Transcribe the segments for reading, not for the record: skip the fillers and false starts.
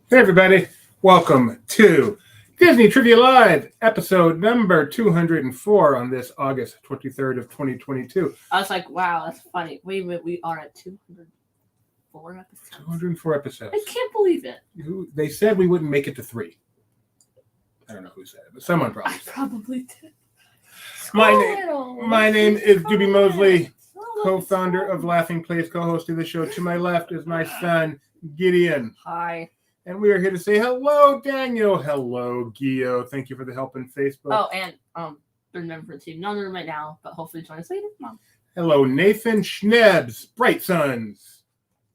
Hey everybody, welcome to Disney Trivia Live, episode number 204 on this August 23rd of 2022. I was like, wow, that's funny. Wait a minute, we are at 204 episodes. 204 episodes. I can't believe it. They said we wouldn't make it to 3. I don't know who said it, but someone probably I said probably did. My name is Doobie Mosley, co-founder of Laughing Place, co-host of the show. To my left is my son, Gideon. Hi. And we are here to say hello, Daniel. Hello, Gio. Thank you for the help in Facebook. Oh, and there's a member of the team. Not in the room right now, but hopefully join us later. Mom. Hello, Nathan Schnebs, Bright Suns,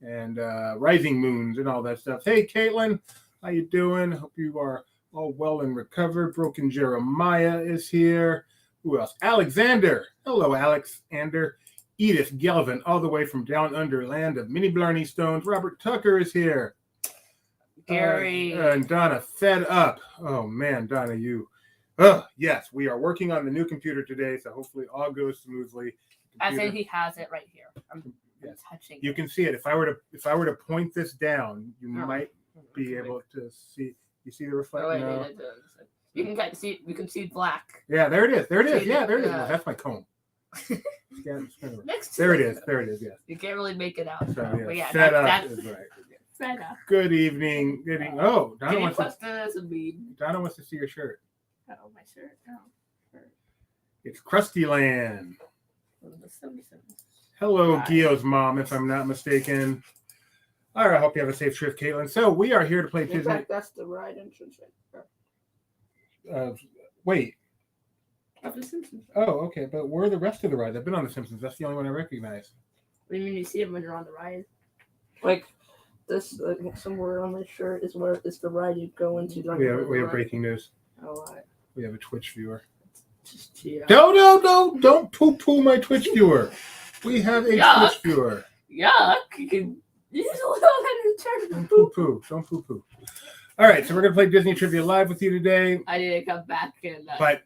and Rising Moons, and all that stuff. Hey, Caitlin, how you doing? Hope you are all well and recovered. Broken Jeremiah is here. Who else? Alexander. Hello, Alexander. Edith Gelvin, all the way from down under land of mini Blarney Stones. Robert Tucker is here. Gary. And Donna, fed up. Oh, man, Donna, you. Oh, yes, we are working on the new computer today, so hopefully all goes smoothly. I think he has it right here. I'm touching You it. can see it. If I were to point this down, you might be able to see. You see the reflection? Oh, wait, you can kind of see. We can see black. Yeah, there it is. There it is. See Yeah, it? there it is. Yeah. That's my comb. Next There it is. There it is. Yes. You can't really make it out. So, But yeah, fed up that's is right. fed up. Good evening. Good evening. Oh, Donna Can you wants to. post that as a meme? Donna wants to see your shirt. Oh, my shirt. Oh. It's Krusty Land. The 77. Hello, Hi. Gio's mom, if I'm not mistaken. All right, I hope you have a safe trip, Caitlin. So we are here to play In Disney. fact, that's the ride entrance right there. Wait. Of The Simpsons. Oh, okay. But where are the rest of the rides? I've been on The Simpsons. That's the only one I recognize. What do you mean you see it when you're on the ride? Like this, somewhere on my shirt is where is the ride you go into. We have breaking news. Oh, We have a Twitch viewer. Just cheat. No. Don't poo-poo my Twitch viewer. We have a Yuck. Twitch viewer. Yuck! You can use a little bit Don't of poop. poo-poo. Don't poo-poo. All right, so we're going to play Disney Trivia Live with you today. I need to come back and But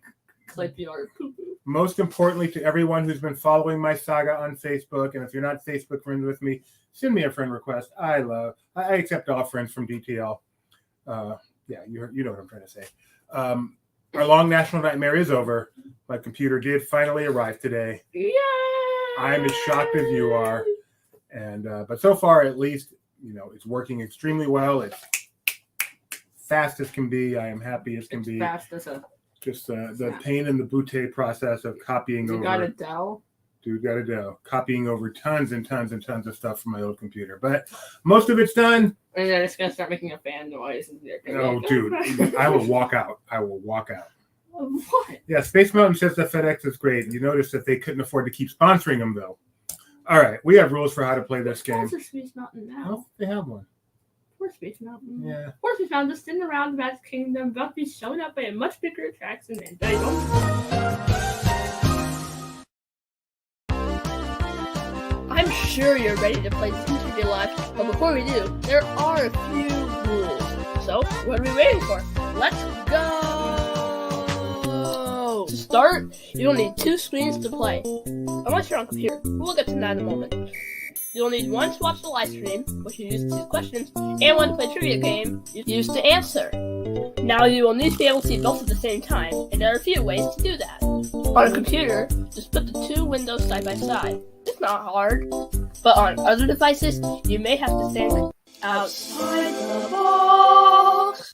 clip your poo-poo. most importantly, to everyone who's been following my saga on Facebook, and if you're not Facebook friends with me, send me a friend request. I accept all friends from DTL. Yeah, you know what I'm trying to say. Our long national nightmare is over. My computer did finally arrive today. Yay! I'm as shocked as you are, and but so far, at least, it's working extremely well. It's fast as can be. I am happy as can be. Fast as a. Just the pain in the bootay process of copying over. You got a Dell? Dude, got to do. Copying over tons and tons and tons of stuff from my old computer. But most of it's done. And then it's going to start making a fan noise. And No, dude, I will walk out. What? Yeah, Space Mountain says that FedEx is great. You notice that they couldn't afford to keep sponsoring them, though. All right, we have rules for how to play this game. Where's Space Mountain now? Oh, they have one. Where's Space Mountain? Yeah. Where's Space Mountain? Just in the roundabout kingdom, about to be shown up by a much bigger attraction than they don't. I'm sure you're ready to play Disney Trivia Live, but before we do, there are a few rules. So, what are we waiting for? Let's go! To start, you'll need 2 screens to play. Unless you're on computer. We'll get to that in a moment. You'll need one to watch the live stream, which you use to choose questions, and one to play a trivia game, used to answer. Now you will need to be able to see both at the same time, and there are a few ways to do that. On a computer, just put the 2 windows side by side. It's not hard, but on other devices, you may have to think outside the box.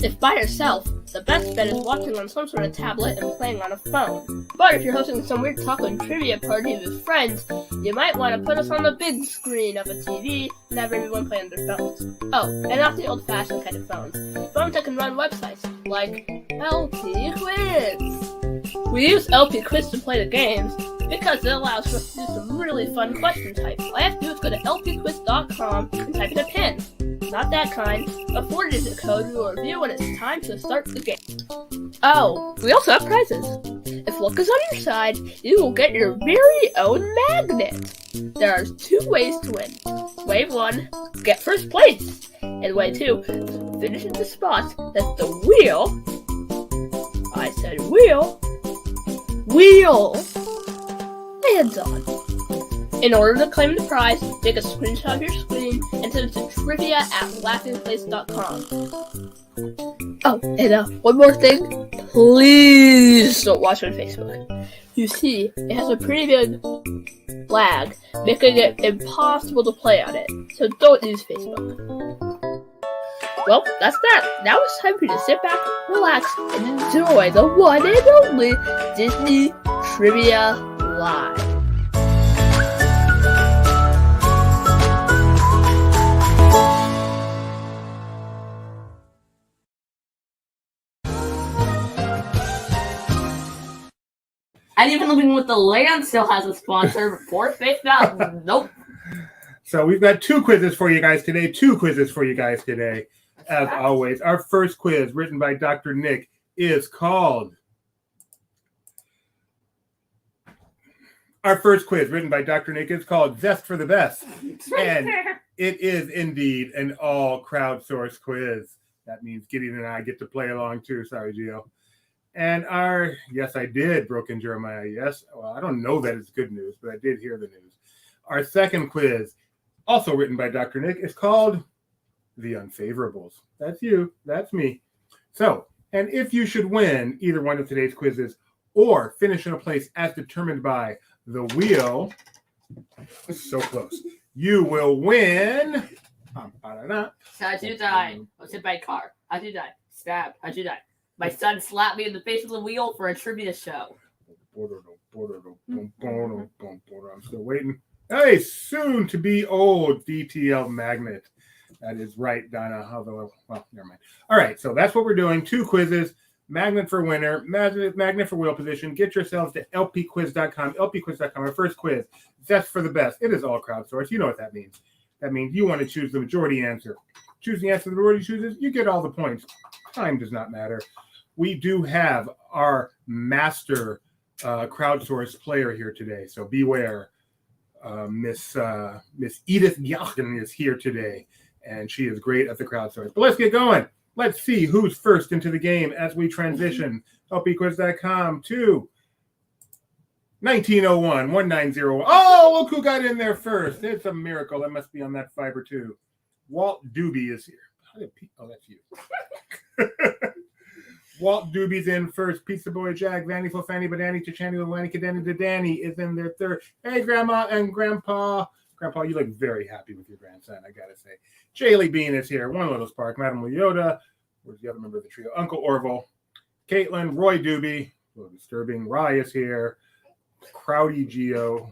If by yourself, the best bet is watching on some sort of tablet and playing on a phone. But if you're hosting some weird taco and trivia party with friends, you might want to put us on the big screen of a TV and have everyone play on their phones. Oh, and not the old-fashioned kind of phones. Phones that can run websites, like LP Quiz. We use LP Quiz to play the games because it allows for us to do some really fun question types. All you have to do is go to lpquiz.com and type in a pin. Not that kind, a 4-digit code we will review when it's time to start the game. Oh, we also have prizes. If luck is on your side, you will get your very own magnet. There are 2 ways to win. Way 1, get first place. And way 2, finish in the spot that the wheel, I said wheel lands on. In order to claim the prize, take a screenshot of your screen stream and send it to trivia@laughingplace.com. Oh, and one more thing. Please don't watch on Facebook. You see, it has a pretty big lag, making it impossible to play on it. So don't use Facebook. Well, that's that. Now it's time for you to sit back, relax, and enjoy the one and only Disney Trivia Live. And even Living with the Land still has a sponsor. Before Space Mountain, nope. So we've got two quizzes for you guys today. As always, our first quiz, written by Dr. Nick, is called Zest for the Best. And it is indeed an all crowdsourced quiz. That means Gideon and I get to play along too. Sorry, Gio. And yes, I did, Broken Jeremiah. Yes. Well, I don't know that it's good news, but I did hear the news. Our second quiz, also written by Dr. Nick, is called The Unfavorables. That's you. That's me. So, and if you should win either one of today's quizzes or finish in a place as determined by the wheel, so close, you will win. How'd you die? I was hit by a car. How'd you die? Stabbed. How'd you die? My son slapped me in the face with a wheel for a trivia show. I'm still waiting. Hey, soon to be old DTL magnet. That is right, Donna. Although, well, never mind. All right, so that's what we're doing. Two quizzes. Magnet for winner, magnet for wheel position. Get yourselves to lpquiz.com. lpquiz.com, our first quiz. Zest for the Best. It is all crowdsourced. You know what that means. That means you want to choose the majority answer. Choose the answer the majority chooses, you get all the points. Time does not matter. We do have our master crowdsourced player here today, so beware. Miss Edith Yachten is here today, and she is great at the crowdsource. But let's get going. Let's see who's first into the game as we transition lpquiz.com to 1901, 1901. Oh, look who got in there first. It's a miracle. That must be on that fiber too. Walt Doobie is here. Oh, that's you. Walt Doobie's in first. Pizza Boy Jack, Vanny for Fanny, Badani, Chachani, Lani, Kadani, Dadani is in their third. Hey, Grandma and Grandpa. Grandpa, you look very happy with your grandson, I gotta say. Jaylee Bean is here. One Little Spark, Madam Leota. Where's the other member of the trio? Uncle Orville. Caitlin, Roy Doobie. A little disturbing. Rye is here. Crowdy Geo.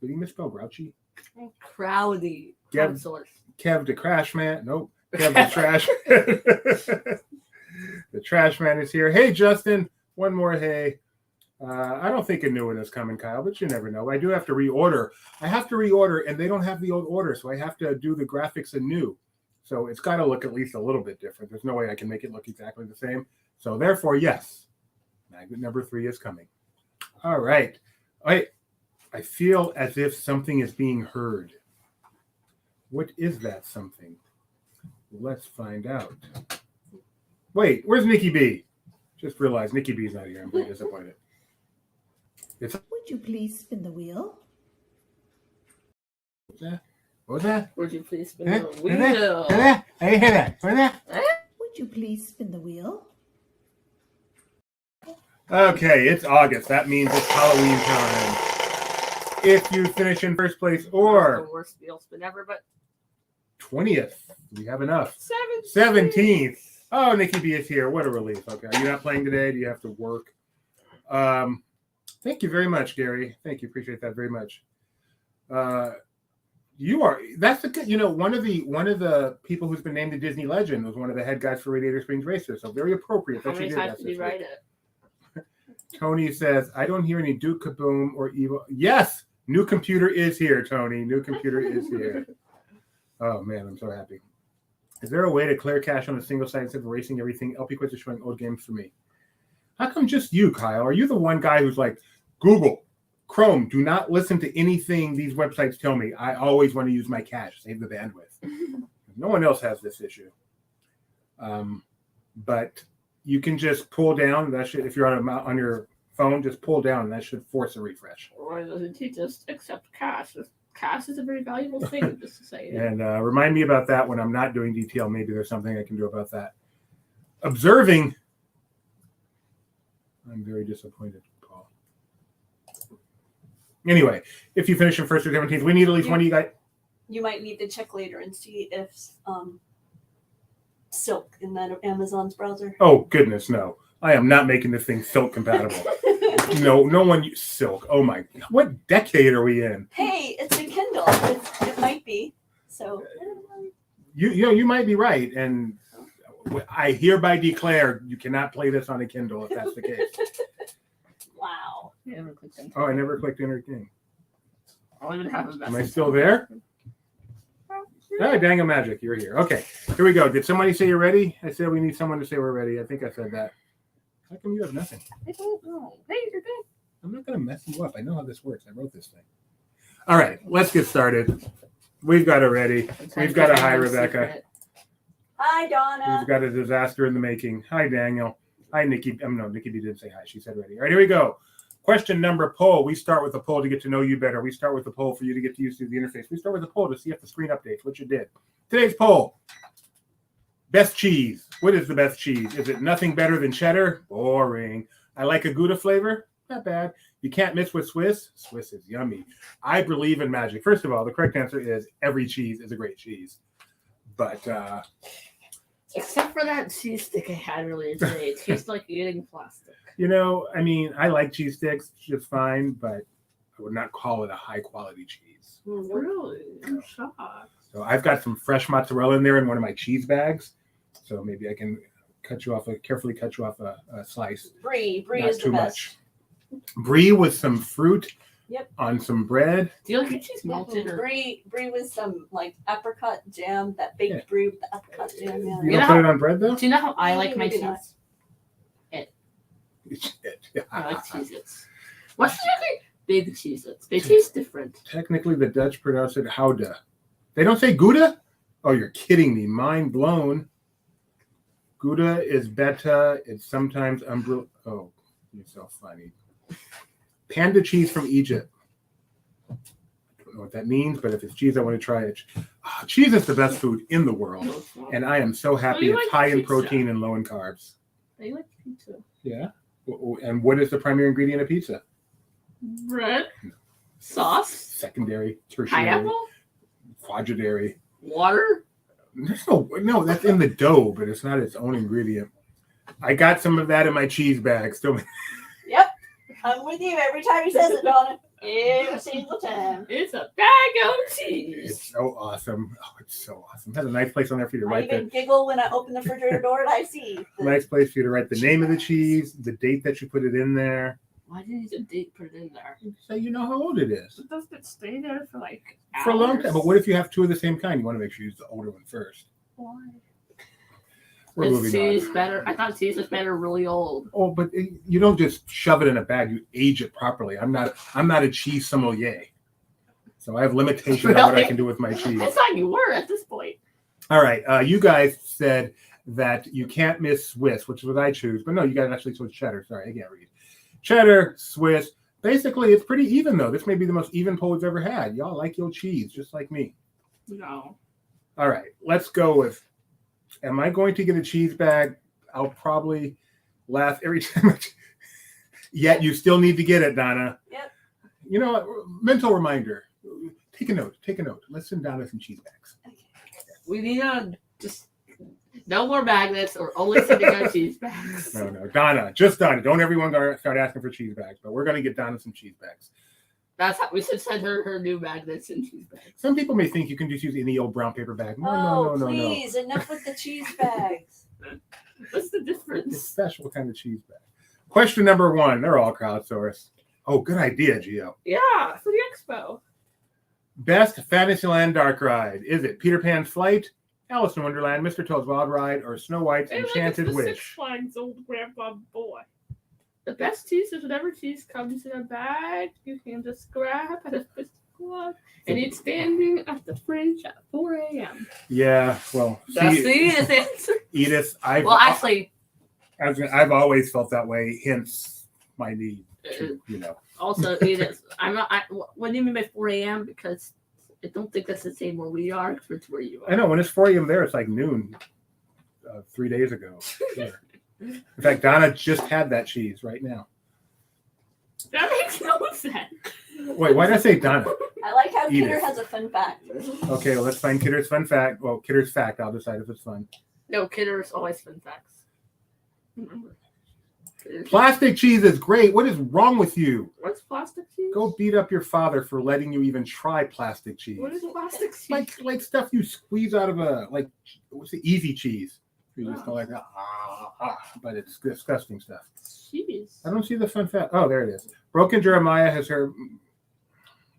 Did he misspell Grouchy? Crowdy. Kev the Crash Man. Nope. Kev the Trash. The Trash Man is here. Hey, Justin. One more hey. I don't think a new one is coming, Kyle, but you never know. I do have to reorder. And they don't have the old order, so I have to do the graphics anew. So it's got to look at least a little bit different. There's no way I can make it look exactly the same. So therefore, yes, magnet number 3 is coming. All right. I feel as if something is being heard. What is that something? Let's find out. Wait, where's Nikki B? Just realized Nikki B's not here. I'm very disappointed. Would you please spin the wheel? What was that? Would you please spin the wheel? I didn't hear that. What was that? Would you please spin the wheel? Okay, it's August. That means it's Halloween time. If you finish in first place or the worst wheel spin ever, but 20th, we have enough. 17th. Oh, Nikki B is here. What a relief. Okay, are you not playing today? Do you have to work? Thank you very much, Gary. Thank you. Appreciate that very much. That's a good, one of the people who's been named a Disney legend was one of the head guys for Radiator Springs Racers. So very appropriate. How many times did you write it? Tony says, I don't hear any Duke Kaboom or Evil. Yes, new computer is here, Tony. New computer is here. Oh man, I'm so happy. Is there a way to clear cache on a single site instead of erasing everything? LP Quiz is showing old games for me. How come just you, Kyle? Are you the one guy who's like, Google, Chrome, do not listen to anything these websites tell me. I always want to use my cache, save the bandwidth. No one else has this issue. But you can just pull down. That should, if you're on your phone, just pull down, and that should force a refresh. Why doesn't he just accept cache? Cash is a very valuable thing, just to say. And remind me about that when I'm not doing detail. Maybe there's something I can do about that. Observing. I'm very disappointed, Paul. Anyway, if you finish in first or 17th, we need at least one of you guys. You might need to check later and see if Silk in that Amazon's browser. Oh, goodness, no. I am not making this thing Silk compatible. No one uses Silk. Oh, my. What decade are we in? Hey, it's a Kindle. It might be. So. You might be right. And I hereby declare you cannot play this on a Kindle if that's the case. Wow. Oh, I never clicked Enter King. I'll even have a Am I still there? Oh, dang a magic. You're here. Okay, here we go. Did somebody say you're ready? I said we need someone to say we're ready. I think I said that. How come you have nothing? I don't know. Hey, you're good. I'm not going to mess you up. I know how this works. I wrote this thing. All right, let's get started. We've got it ready. We've got a hi, Rebecca. Hi, Donna. We've got a disaster in the making. Hi, Daniel. Hi, Nikki. No, Nikki B didn't say hi. She said ready. All right, here we go. Question number poll. We start with the poll to get to know you better. We start with the poll for you to get to use the interface. We start with the poll to see if the screen updates, which it did. Today's poll. Best cheese. What is the best cheese? Is it nothing better than cheddar? Boring. I like a Gouda flavor. Not bad. You can't miss with Swiss. Swiss is yummy. I believe in magic. First of all, the correct answer is every cheese is a great cheese. But except for that cheese stick I had earlier today. It tastes like eating plastic. you know, I mean, I like cheese sticks just fine, but I would not call it a high quality cheese. Really? I'm shocked. So I've got some fresh mozzarella in there in one of my cheese bags. So maybe I can carefully cut you off a slice. Brie Not is the too best. much. Brie with some fruit. Yep. On some bread. Do you like your cheese melted? Or... Brie with some like apricot jam, that baked brie with the apricot jam. Yeah. You don't put it on bread though? Do you know how I like my Maybe cheese? not. I like Cheez-Its. What's the big Cheez-Its? They taste different. Technically, the Dutch pronounce it Gouda. They don't say Gouda? Oh, you're kidding me. Mind blown. Gouda is beta. It's sometimes Oh, you're so funny. Panda cheese from Egypt. I don't know what that means, but if it's cheese, I want to try it. Cheese is the best food in the world. And I am so happy it's high in protein and low in carbs. I like pizza. Yeah. And what is the primary ingredient of pizza? Bread. Sauce. Secondary, tertiary, Pineapple. quaternary. Water. No, that's in the dough, but it's not its own ingredient. I got some of that in my cheese bag. Still. Yep. I'm with you every time he says it, Donna. Every single time. It's a bag of cheese. It's so awesome. Oh, it's so awesome. It has a nice place on there for you to I write even giggle when I open the refrigerator door and I see. nice place for you to write the name of the cheese, the date that you put it in there. Why did you date put it in there? So you know how old it is. It doesn't stay there for like hours. For a long time. But what if you have two of the same kind? You want to make sure you use the older one first. Why? We're Is moving cheese on. better? I thought cheese was better really old. Oh, but you don't just shove it in a bag. You age it properly. I'm not a cheese sommelier. So I have limitations on what I can do with my cheese. I thought you were at this point. All right. You guys said that you can't miss Swiss, which is what I choose. But no, you guys actually chose cheddar. Sorry, I can't read. Cheddar, Swiss. Basically, it's pretty even, though. This may be the most even poll we've ever had. Y'all like your cheese, just like me. No. All right. Let's go with, am I going to get a cheese bag? I'll probably laugh every time. Yet you still need to get it, Donna. Yep. You know what? Mental reminder. Take a note. Let's send Donna some cheese bags. We need to just no more magnets or only sending out cheese bags. No. Donna. Just Donna. Don't everyone start asking for cheese bags, but we're going to get Donna some cheese bags. That's how we should send her new magnets and cheese bags. Some people may think you can just use any old brown paper bag. No. Please, enough with the cheese bags. What's the It's difference? special kind of cheese bag. Question number 1. They're all crowdsourced. Oh, good idea, Gio. Yeah, for the expo. Best Fantasyland dark ride. Is it Peter Pan's Flight, Alice in Wonderland, Mr. Toad's Wild Ride, or Snow White's Enchanted Six Wish? Flags old grandpa boy. The best cheese is whenever cheese comes in a bag, you can just grab at a fist plug, and it's standing at the fridge at 4 a.m. Yeah, well, That's see, the Edith answer. Edith, I've Well, always felt that way, hence my need to, also Edith, what do you mean by 4 a.m.? Because I don't think that's the same where we are compared to where you are. I know when it's 4 a.m. there, it's like noon 3 days ago. Here. In fact, Donna just had that cheese right now. That makes no sense. Wait, why did I say Donna? I like how Eat Kidder it. has a fun fact. Okay, well, let's find Kidder's fun fact. Well, Kidder's fact. I'll decide if it's fun. No, Kidder's always fun facts. Remember. Plastic cheese is great. What is wrong with you? What's plastic cheese? Go beat up your father for letting you even try plastic cheese. What is plastic cheese? Like stuff you squeeze out of a what's the easy cheese? You just go like that, but it's disgusting stuff. Cheese. I don't see the fun fact. Oh, there it is. Broken Jeremiah has her.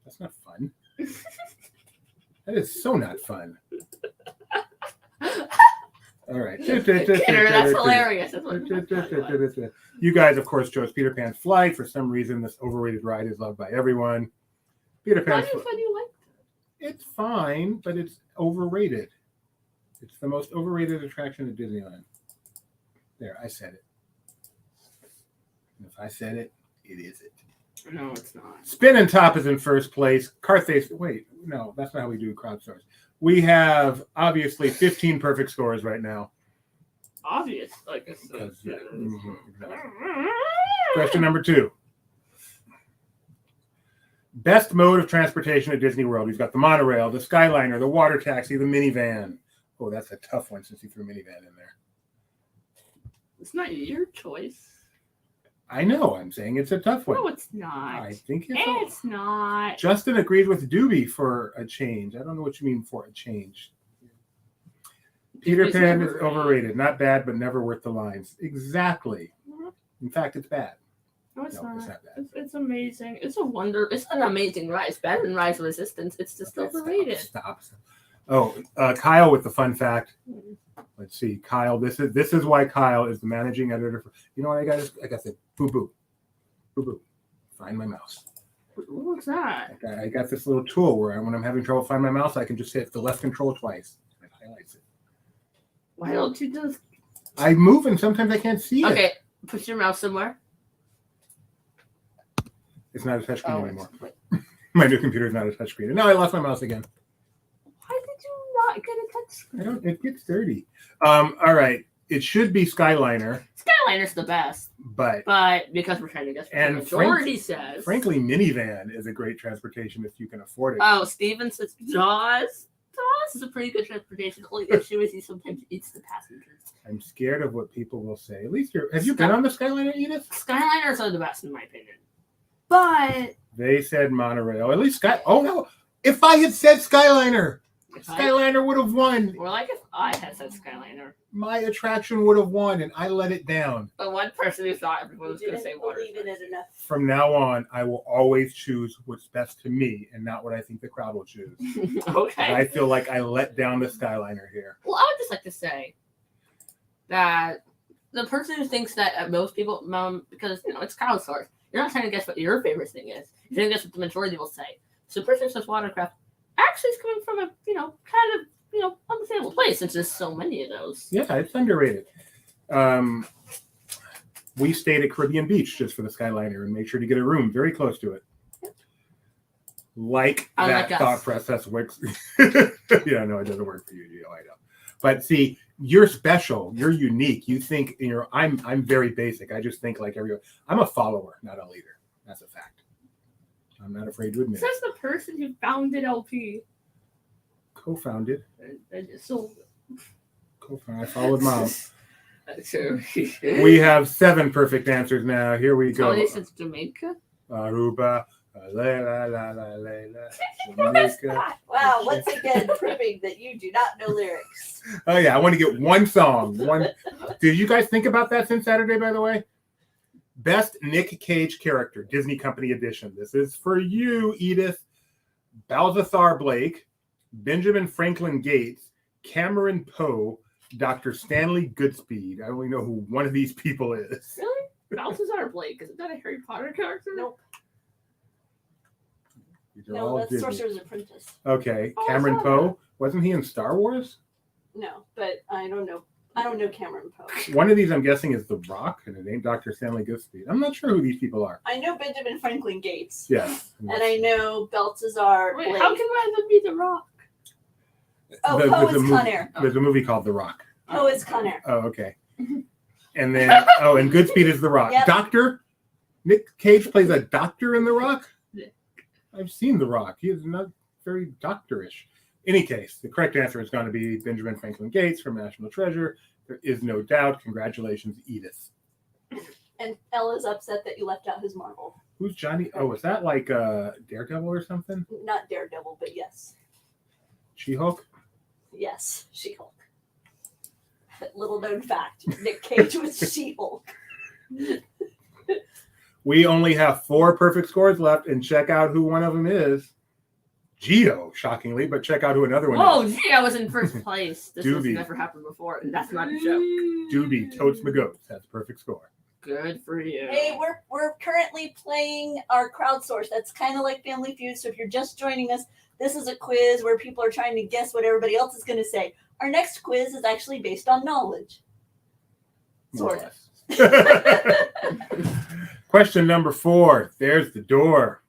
That's not fun. That is so not fun. All right. Kidder, that's hilarious. That's what You guys, of course, chose Peter Pan's Flight. For some reason, this overrated ride is loved by everyone. Peter Pan's Flight. you like It's fine, but it's overrated. It's the most overrated attraction at Disneyland. There, I said it. If I said it, it is it. that? No, it's not. Spin and Top is in first place. Carthay, wait, no, that's not how we do crowd scores. We have obviously 15 perfect scores right now. Obvious, like I said. Because, yeah, exactly. Question number 2. Best mode of transportation at Disney World. We've got the monorail, the Skyliner, the water taxi, the minivan. Oh, that's a tough one since you threw minivan in there. It's not your choice. I know. I'm saying it's a tough one. No, it's not. I think It's not. Justin agrees with Doobie for a change. I don't know what you mean for a change. Peter It's Pan is overrated. overrated. Not bad, but never worth the lines. Exactly. In fact, it's bad. No, it's No, not. it's not bad. It's amazing. It's a wonder. It's an amazing ride. It's better than Rise of Resistance. It's just Okay, overrated. Stop. Oh, Kyle with the fun fact. Let's see, Kyle. This is why Kyle is the managing editor. You know what I got? I got the boo boo. Find my mouse. What's that? I got this little tool where when I'm having trouble find my mouse, I can just hit the left control twice. It highlights it. Why don't you just? I move and sometimes I can't see it. Okay, put your mouse somewhere. It's not a touchscreen anymore. Wait. My new computer is not a touchscreen. No, I lost my mouse again. Why did you not get a touchscreen? I don't. It gets dirty. All right. It should be Skyliner, Skyliner's the best, but because we're trying to guess what the And majority says. frankly, minivan is a great transportation if you can afford it. Oh, Steven says Jaws. Jaws is a pretty good transportation. The only issue is he sometimes eats the passengers. I'm scared of what people will say. At least have you been on the Skyliner, Edith? Skyliners are the best in my opinion. But They said monorail. At least Oh no! If I had said Skyliner, Skyliner would have won. Or like if I had said Skyliner. My attraction would have won, and I let it down. But one person who thought everyone was You going to say didn't water. believe in it enough. From now on, I will always choose what's best to me and not what I think the crowd will choose. Okay. And I feel like I let down the Skyliner here. Well, I would just like to say that the person who thinks that most people, because it's crowd source, you're not trying to guess what your favorite thing is. You're trying to guess what the majority will say. So the person who says watercraft actually is coming from a kind of understandable place since there's so many of those. Yeah, it's underrated. We stayed at Caribbean Beach just for the Skyliner and made sure to get a room very close to it. Like Unlike that us. thought process works. Yeah, no, it doesn't work for you, Gio. I know. But see, you're special. You're unique. You think I'm very basic. I just think like everyone. I'm a follower, not a leader. That's a fact. I'm not afraid to admit it. Says the person who founded LP. Co-founded. So I followed Mom. True. We have 7 perfect answers now. Here we go. Somebody says Jamaica. Aruba. La, la, la, la, la, la, What's Jamaica. that? Wow, once again, proving that you do not know lyrics. Oh yeah, I want to get one song. Did you guys think about that since Saturday, by the way? Best Nick Cage character, Disney Company edition. This is for you, Edith. Balthazar Blake, Benjamin Franklin Gates, Cameron Poe, Dr. Stanley Goodspeed. I only know who one of these people is. Really? Balthazar Blake? Isn't that a Harry Potter character? Nope. These are No, all that's Disney. Sorcerer's Apprentice. Okay, Oh, I Cameron saw Poe. Wasn't he in Star Wars? No, but I don't know. I don't know Cameron Poe. One of these, I'm guessing, is The Rock, and it ain't Dr. Stanley Goodspeed. I'm not sure who these people are. I know Benjamin Franklin Gates. Yes. And I know Balthazar Wait, Blake. how can one of them be The Rock? Oh, There's Poe a is movie- Con Air. There's a movie called The Rock. Poe is Con Air. Oh, okay. And then, and Goodspeed is The Rock. Yep. Doctor? Nick Cage plays a doctor in The Rock? Yeah. I've seen The Rock. He is not very doctorish. Any case, the correct answer is going to be Benjamin Franklin Gates from National Treasure. There is no doubt. Congratulations, Edith. And Ella's upset that you left out his Marvel. Who's Johnny? Oh, is that like Daredevil or something? Not Daredevil, but yes. She-Hulk? Yes, She-Hulk. But little known fact, Nick Cage was She-Hulk. We only have 4 perfect scores left, and check out who one of them is. Geo, shockingly, but check out who another one Whoa, is. gee, I was in first place. This has Doobie. never happened before, and that's not a joke. Doobie Totes McGoats has a perfect score. Good for you. Hey, we're currently playing our crowdsource. That's kind of like Family Feud. So if you're just joining us, this is a quiz where people are trying to guess what everybody else is going to say. Our next quiz is actually based on knowledge. More Sort or of. less. Question number 4. There's the door.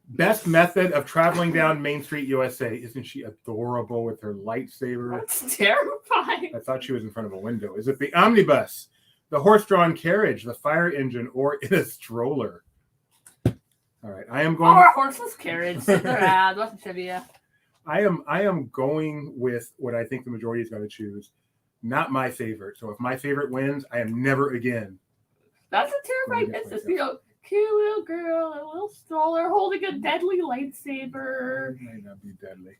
Best method of traveling down Main Street, USA. Isn't she adorable with her lightsaber? That's terrifying. I thought she was in front of a window. Is it the omnibus, the horse-drawn carriage, the fire engine, or in a stroller? All right, I am going. Or a horseless carriage. Sit there, ad. What's the trivia? I am going with what I think the majority is going to choose. Not my favorite. So if my favorite wins, I am never again. That's a terrifying business. You know, cute little girl, a little stroller, holding a deadly lightsaber. It might not be deadly.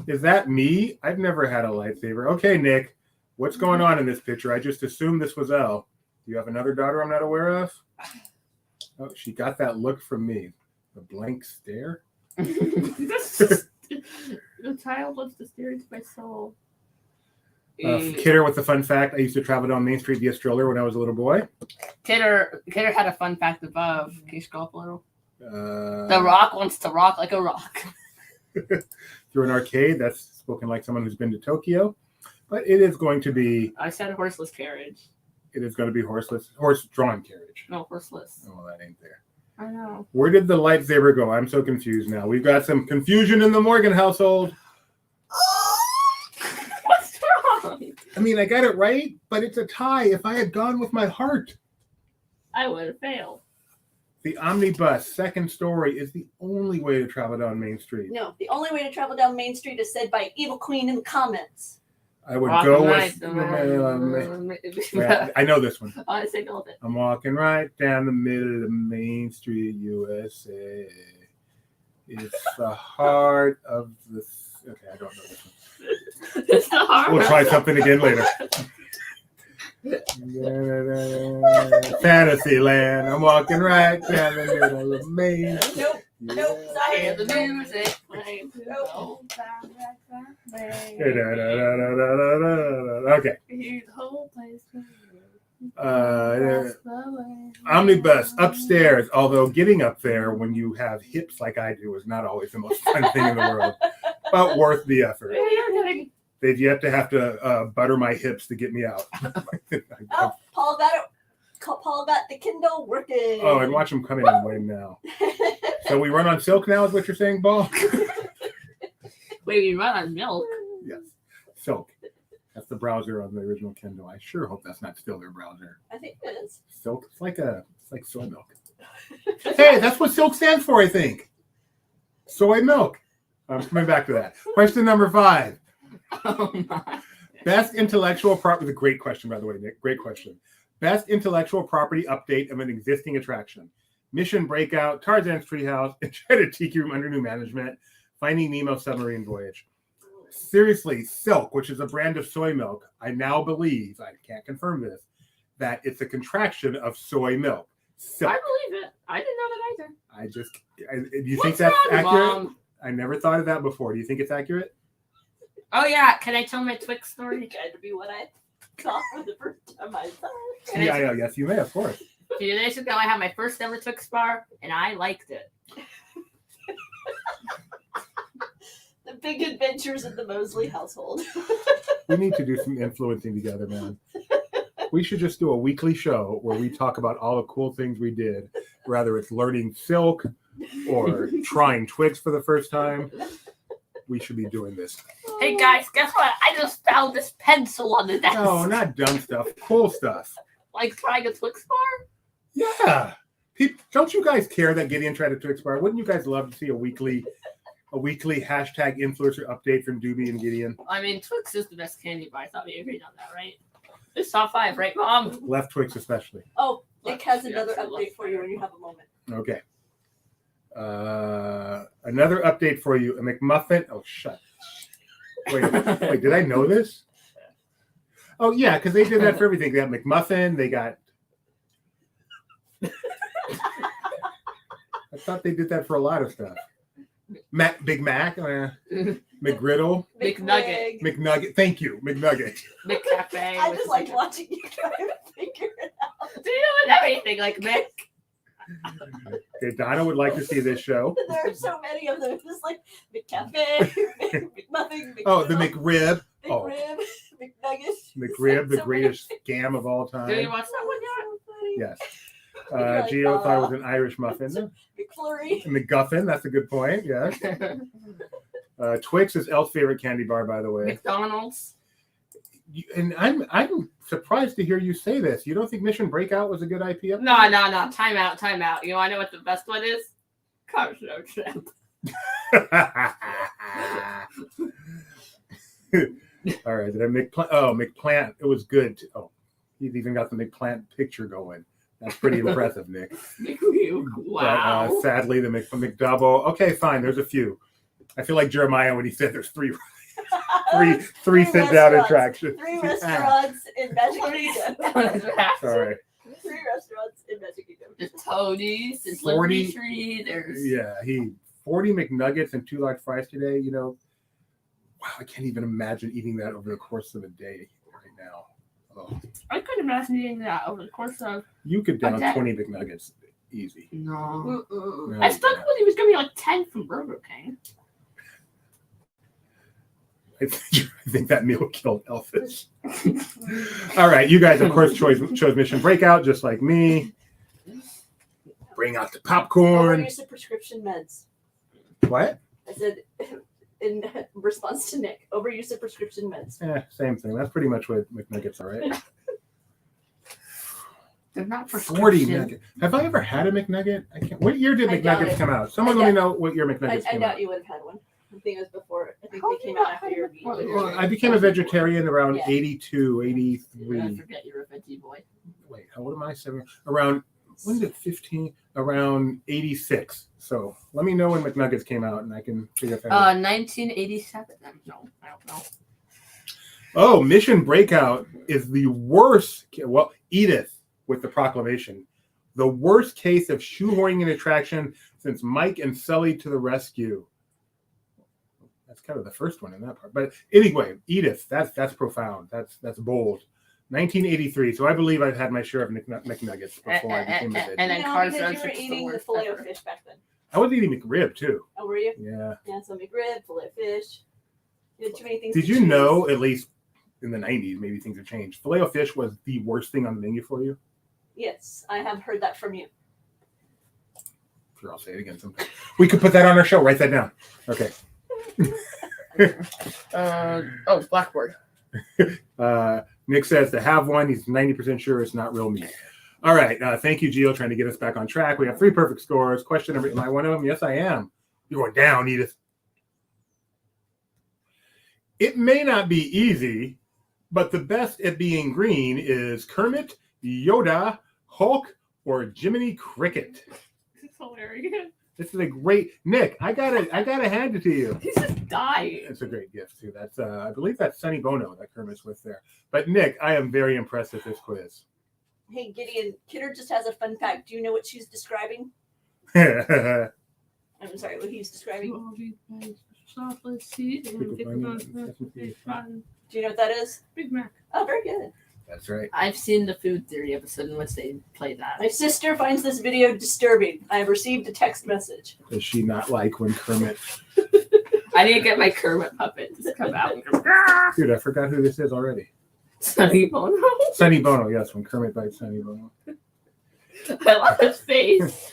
Is that me? I've never had a lightsaber. Okay, Nick, what's going on in this picture? I just assumed this was Elle. Do you have another daughter I'm not aware of? Oh, she got that look from me. The blank stare? The child wants to steer into my soul. Kidder with the fun fact, I used to travel down Main Street via stroller when I was a little boy. Kidder had a fun fact above. Can you scroll up a little? The The Rock wants to rock like a rock. Through an arcade, that's spoken like someone who's been to Tokyo. But it is going to be... I said horseless carriage. It is going to be horse-drawn carriage. No, horseless. Oh, that ain't there. I know. Where did the lightsaber go? I'm so confused now. We've got some confusion in the Morgan household. What's wrong? I mean, I got it right, but it's a tie. If I had gone with my heart. I would have failed. The omnibus, second story, is the only way to travel down Main Street. No, the only way to travel down Main Street is said by Evil Queen in the comments. I would Rock go right with... I know this one. I say go with it. I'm walking right down the middle of Main Street, USA. It's the heart of the... Okay, I don't know this one. It's the hard. We'll try something again later. Fantasyland. I'm walking right down the middle of Main Street. Nope. Nope. I hear Sorry. the music playing. Nope. Okay. Hear the whole place. Omnibus upstairs, although getting up there when you have hips like I do is not always the most fun thing in the world, but worth the effort. They've yet to have to butter my hips to get me out. Oh, Paul got it. Paul got the Kindle working. Oh, and watch them come in and win now. So we run on silk now is what you're saying, Paul? Wait, you run on milk? Yes, silk. That's the browser on the original Kindle. I sure hope that's not still their browser. I think it is. Silk. It's like soy milk. Hey, that's what silk stands for, I think. Soy milk. I'm coming back to that. Question number 5. Oh my. Best intellectual property. A great question, by the way, Nick. Great question. Best intellectual property update of an existing attraction. Mission Breakout, Tarzan's Treehouse, Enchanted Tiki Room under new management, Finding Nemo Submarine Voyage. Seriously, Silk, which is a brand of soy milk, I now believe, I can't confirm this, that it's a contraction of soy milk. Silk. I believe it. I didn't know that either. Do you think What's that's wrong, accurate? Mom? I never thought of that before. Do you think it's accurate? Oh yeah, can I tell my Twix story? Tried to be what I thought for the first time I saw it. Can I- Yes, you may, of course. A few days ago, I had my first ever Twix bar, and I liked it. The Big adventures in the Mosley household. We need to do some influencing together, man. We should just do a weekly show where we talk about all the cool things we did, whether it's learning silk or trying Twix for the first time. We should be doing this. Hey guys, guess what? I just found this pencil on the desk. No, not dumb stuff. Cool stuff. Like trying a Twix bar? Yeah. Don't you guys care that Gideon tried a Twix bar? Wouldn't you guys love to see a weekly hashtag influencer update from Doobie and Gideon? I mean, Twix is the best candy bar. I thought we agreed on that, right? It's top 5, right, Mom? Left Twix especially. Oh, Nick has Yeah, another so update for you when you have a moment. Okay. Another update for you. A McMuffin. Oh, shut. Wait, did I know this? Oh, yeah, because they did that for everything. They got McMuffin. They got... I thought they did that for a lot of stuff. Big Mac. McGriddle. McNugget. McNugget. Thank you. McNugget. McCafe. I just like watching you try to figure it out. Do you know everything like Mick? Okay, Donna would like to see this show. There are so many of them. Just like McCafe, McMuffin, Oh, the McRib. Oh, McRib, McNuggets. McRib, the So greatest scam of all Do you time. watch that one yet? So funny. Yes. You're like, Gio thought it was an Irish muffin. McFlurry. McGuffin, that's a good point. Yes. Twix is Elle's favorite candy bar, by the way. McDonald's. And I'm surprised to hear you say this. You don't think Mission Breakout was a good IP? No. Time out. You want to know what the best one is? Carso Trip. All right. Did I McPlant? It was good. Oh, he's even got the McPlant picture going. That's pretty impressive, Nick. Wow. But, sadly, the McDouble. Okay, fine. There's a few. I feel like Jeremiah when he said there's three sit down restaurants. attractions. 3 restaurants in Magic Kingdom. Sorry. 3 restaurants in Magic Kingdom. There's Tony's, there's 40 Liberty Tree, there's... Yeah, 40 McNuggets and 2 large fries today. You know, wow, I can't even imagine eating that over the course of a day right now. Oh. I couldn't imagine eating that over the course of... You could down Okay. 20 McNuggets easy. No. Mm-mm. I stuck with he was going to be like 10 from Burger King. I think that meal killed Elfish. All right, you guys, of course, chose Mission Breakout, just like me. Bring out the popcorn. Overuse of prescription meds. What? I said in response to Nick, overuse of prescription meds. Same thing. That's pretty much what McNuggets are, right? They're not 40 prescription. nuggets. Have I ever had a McNugget? I can't. What year did I doubt McNuggets it. come out? Someone I let me doubt- know what year I McNuggets came out. doubt you would have had one. I think it was before. I think How they do came you out not after have your one? video. Well, I became a vegetarian around Yeah. 82, I 83. forget you're a veggie boy. Wait, how old am I? 7. Around, when did 15? Around 86. So let me know when McNuggets came out and I can figure it out. 1987. No, I don't know. Oh, Mission Breakout is the worst. Well, Edith with the proclamation. The worst case of shoehorning an attraction since Mike and Sully to the rescue. That's kind of the first one in that part. But anyway, Edith, that's profound. That's bold. 1983. So I believe I've had my share of McNuggets before I became a veggie. And then No, Cars because Road you were Trip's the eating the worst filet ever. of fish back then. I was eating McRib too. Oh, were you? Yeah. Yeah, so McRib, filet of fish. You had too many things Did to you choose. know, at least in the 90s, maybe things have changed. Filet of fish was the worst thing on the menu for you? Yes, I have heard that from you. Sure, I'll say it again sometime. We could put that on our show. Write that down. Okay. It's Blackboard. Nick says to have one. He's 90% sure it's not real meat. All right. Thank you, Gio, trying to get us back on track. We have 3 perfect scores. Question number, am I one of them? Yes, I am. You're going down, Edith. It may not be easy, but the best at being green is Kermit, Yoda, Hulk, or Jiminy Cricket. It's hilarious. This is a great Nick. I gotta hand it to you. He's just dying. It's a great gift too. That's I believe that's Sonny Bono that Kermit's with there. But Nick, I am very impressed with this quiz. Hey, Gideon, Kidder just has a fun fact. Do you know what she's describing? That's I'm sorry, what he's describing. Do Do you know what that is? Big Mac. Oh, very good. right. I've seen the food theory episode in which they play that. My sister finds this video disturbing. I have received a text message. Does she not like when Kermit I need to get my Kermit puppet to come out. Dude, I forgot who this is already. Sonny Bono. Sonny Bono, yes, when Kermit bites Sonny Bono. I love his face.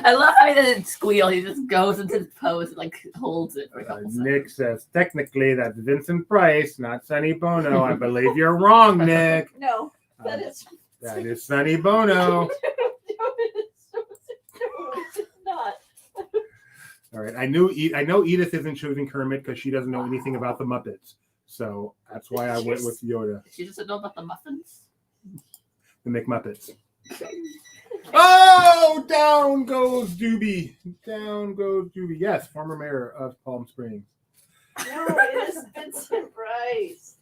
I love how he doesn't squeal. He just goes into the pose and like holds it for a couple Nick says, technically, that's Vincent Price, not Sonny Bono. I believe you're wrong, Nick. No, that is. That is Sonny Bono. It's not. All right, I know Edith isn't choosing Kermit because she doesn't know anything about the Muppets. So that's why I went with Yoda. She doesn't know about the muffins. The McMuppets. Oh, down goes Doobie. Down goes Doobie. Yes, former mayor of Palm Springs. No, it is Vincent Price.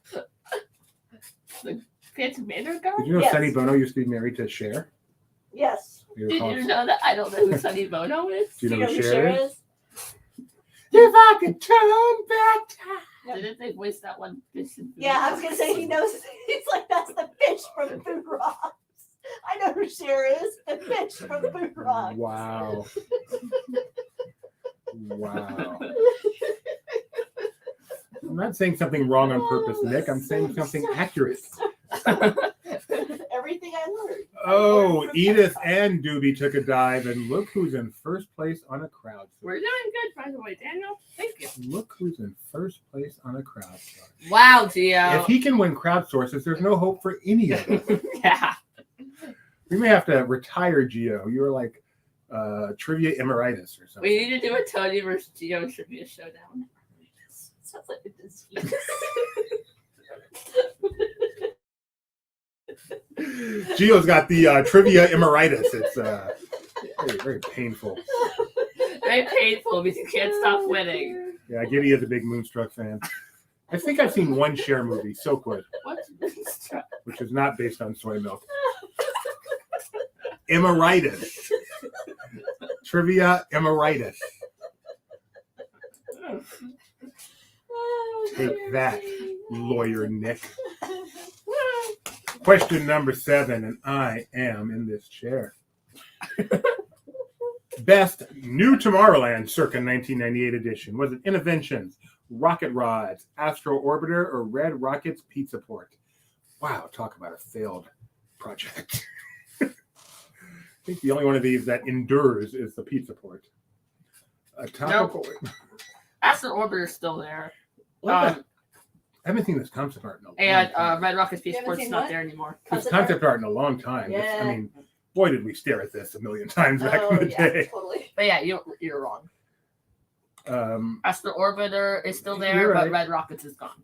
The Fancy Mandarin guy? Did you know Yes. Sonny Bono used to be married to Cher? Yes. You Did recall- you know that I don't know who Sonny Bono is? Do you Do know who Cher is? If I could turn back time. Didn't they voice that one fish and food? Yeah, I was gonna say he knows. He's like, that's the fish from Food Rocks. I know who Cher is. The fish from Food Rocks. Wow. Wow. I'm not saying something wrong on purpose, Nick. I'm saying something accurate. Everything I learned. Oh, Edith and Doobie took a dive, and look who's in first place on a crowd. We're doing good, by the way, Daniel. Thank you. Look who's in first place on a crowd. Wow, Gio. If he can win crowdsources, there's no hope for any of us. Yeah. We may have to retire Gio. You're like trivia emeritus or something. We need to do a Tony versus Gio trivia showdown. Sounds like a disease. Gio's got the trivia emeritus. It's very, very painful. Very painful because you can't stop winning. Yeah, Giddy is a big Moonstruck fan. I think I've seen one Cher movie, So Good, What's this? which is not based on soy milk. Emeritus. Trivia emeritus. Take that, lawyer Nick. Question number 7, and I am in this chair. Best New Tomorrowland circa 1998 edition. Was it Interventions, Rocket Rods, Astro Orbiter, or Red Rocket's Pizza Port? Wow, talk about a failed project. I think the only one of these that endures is the Pizza Port. A topical. Astro Orbiter is still there. I haven't seen this concept art in a long And time. Red Rocket's Peace You haven't Sports seen not what? there anymore. This concept art in a long time. Yeah. I mean, boy, did we stare at this a million times back in the day. Totally. But yeah, you're wrong. Astro Orbiter is still there, You're but right. Red Rockets is gone.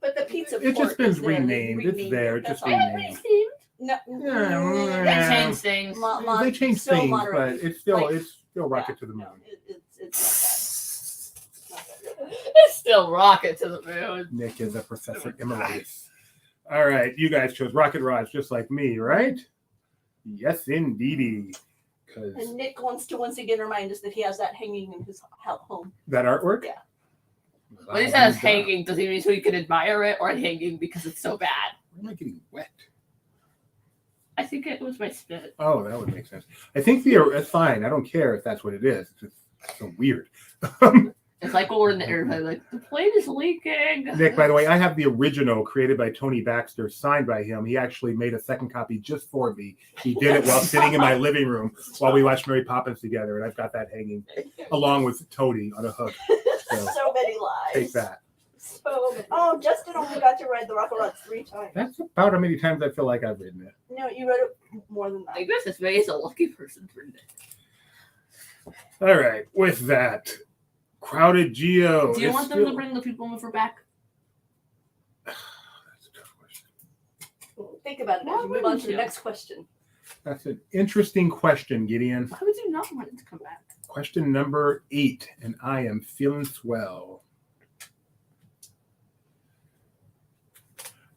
But the pizza It's just port been is there. They renamed. It's renamed there. it. It's just That's all. renamed. No, Yeah. They changed things. They changed still things, moderate. but it's still Like, rocket to the moon. No, it's not that. It's still rocket to the moon. Nick is a professor emeritus. All right, you guys chose rocket rods just like me, right? Yes, indeedy. Because And Nick wants to once again remind us that he has that hanging in his home. that artwork. Yeah. When he says hanging, does he mean so he can admire it, or hanging because it's so bad? Why am I getting wet? I think it was my spit. Oh, that would make sense. I think that's fine. I don't care if that's what it is. It's just so weird. It's like when we're in the airplane, like the plane is leaking. Nick, by the way, I have the original created by Tony Baxter, signed by him. He actually made a second copy just for me. He did it while sitting in my living room while we watched Mary Poppins together, and I've got that hanging along with Toady on a hook. So So many lies. take that. So many. Oh, Justin only got to ride the Rocket Rods 3 times. That's about how many times I feel like I've ridden it. No, you rode it more than that. I guess this May is a lucky person for Nick. All right, with that, Crowded Geo. Do you is want them still- to bring the people mover back? That's a tough question. Think about it Why as you move on wouldn't to the you? next question. That's an interesting question, Gideon. Why would you not want it to come back? Question number 8, and I am feeling swell.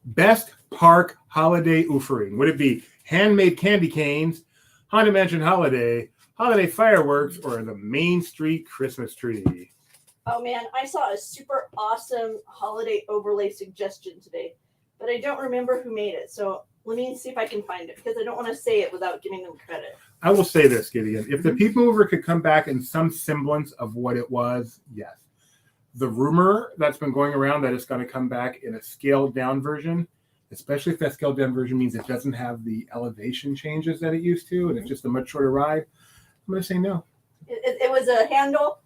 Best park holiday offering. Would it be handmade candy canes, Haunted Mansion holiday, holiday fireworks, or the Main Street Christmas tree? Oh man, I saw a super awesome holiday overlay suggestion today, but I don't remember who made it. So let me see if I can find it because I don't want to say it without giving them credit. I will say this, Gideon. If the People Mover could come back in some semblance of what it was, yes. the rumor that's been going around that it's going to come back in a scaled down version, especially if that scaled down version means it doesn't have the elevation changes that it used to, and it's just a much shorter ride, I'm going to say no. It was a handle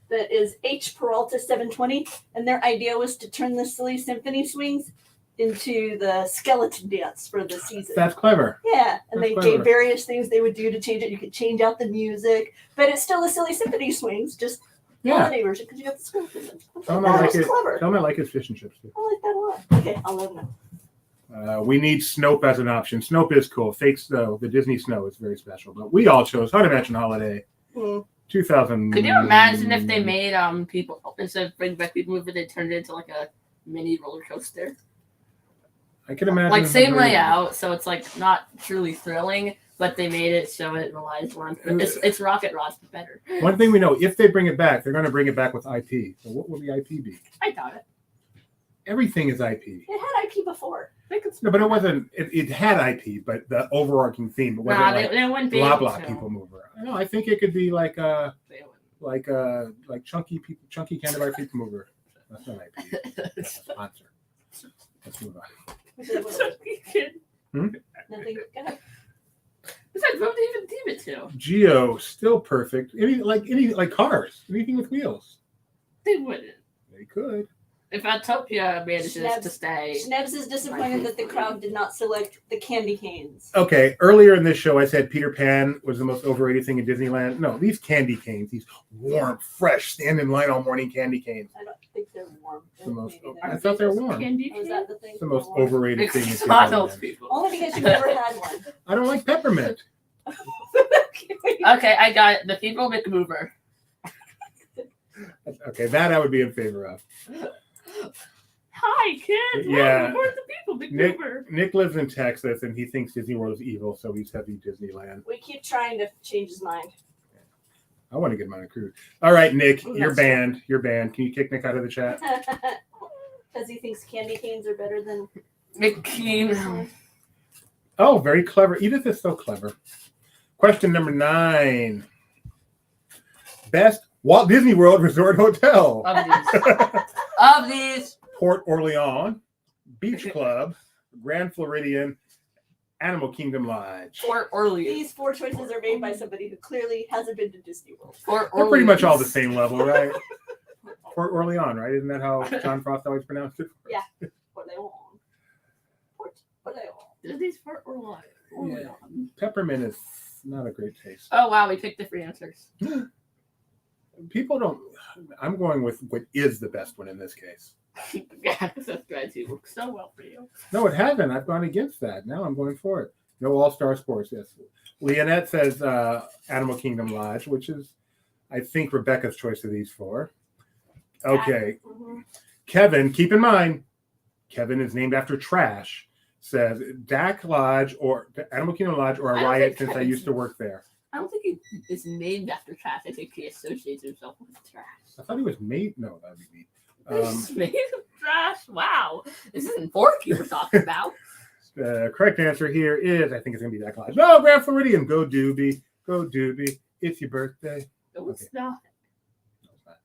that is H Peralta 720, and their idea was to turn the silly symphony swings into the skeleton dance for the season. That's clever. Yeah, and That's they clever. gave various things they would do to change it. You could change out the music, but it's still the silly symphony swings, just holiday version because you got the skeleton. Tell That me was clever. I like his fish and chips too. I like that a lot. Okay, I'll let him know. We need Snope as an option. Snope is cool. Fake snow, the Disney snow is very special. But we all chose Haunted Mansion Holiday 2000. Could you imagine if they made people instead of bring back People Mover, they turned it into like a mini roller coaster? I can imagine. Like same layout, so it's like not truly thrilling, but they made it so it relies more on it's Rocket Rods but better. One thing we know, if they bring it back, they're going to bring it back with IP. So what will the IP be? I doubt it. Everything is IP. It had IP before. No, but it wasn't. It had IP, but the overarching theme it wasn't like they wouldn't be blah able blah to. People Mover. No, I think it could be like They wouldn't. like chunky Candy Bar People Mover. That's not IP. That's a sponsor. Let's move on. Nothing. Go ahead. Besides, what would they even deem it to? Geo still perfect. Any like cars, anything with wheels. They wouldn't. They could. If Autopia manages Schnebs- to stay. Schnebs is disappointed that the crowd did not select the candy canes. Okay, earlier in this show, I said Peter Pan was the most overrated thing in Disneyland. No, these candy canes, these warm, fresh, stand in line all morning candy canes. I don't think they're warm. The most- Maybe I they're- thought they were warm. Candy Oh, is that the thing? It's the most They're warm. overrated thing in It's not those Disneyland. people. Only because you've never had one. I don't like peppermint. Okay, I got it. The People Mover. Okay, that I would be in favor of. Hi, kids. Yeah. Welcome aboard the People Mover. Nick lives in Texas, and he thinks Disney World is evil, so he's heavy Disneyland. We keep trying to change his mind. I want to get him on a cruise. All right, Nick, Ooh, you're that's banned. You're banned. Can you kick Nick out of the chat? Because he thinks candy canes are better than. McKean. Oh, very clever. Edith is so clever. Question number 9. Best Walt Disney World Resort Hotel. Of these. Port Orleans, Beach Club, Grand Floridian, Animal Kingdom Lodge. Fort Orleans. These 4 choices are made by somebody who clearly hasn't been to Disney World. Fort They're pretty much all the Orleans. same level, right? Port Orleans, right? Isn't that how John Frost always pronounced it? Yeah. Orleans. Port Orleans. Are these Fort Orleans? Yeah. Peppermint is not a great taste. Oh, wow. We picked different answers. People don't. I'm going with what is the best one in this case. Yeah, that's strategy works so well for you. No, it hasn't. I've gone against that. Now I'm going for it. No All-Star Sports. Yes. Leonette says Animal Kingdom Lodge, which is, I think, Rebecca's choice of these 4. Okay. Mm-hmm. Kevin, keep in mind, Kevin is named after trash. Says Dak Lodge or Animal Kingdom Lodge or I a don't riot think since I Kevin's- used to work there. I don't think he is named after trash. I think he associates himself with trash. I thought he was made. No, that'd be me. He's made of trash? Wow. This isn't pork you were talking about. Correct answer here is, I think it's going to be Dak Lodge. No, Grand Floridian. Go Doobie. Go Doobie. It's your birthday. No, it's Okay. not. No, it's not.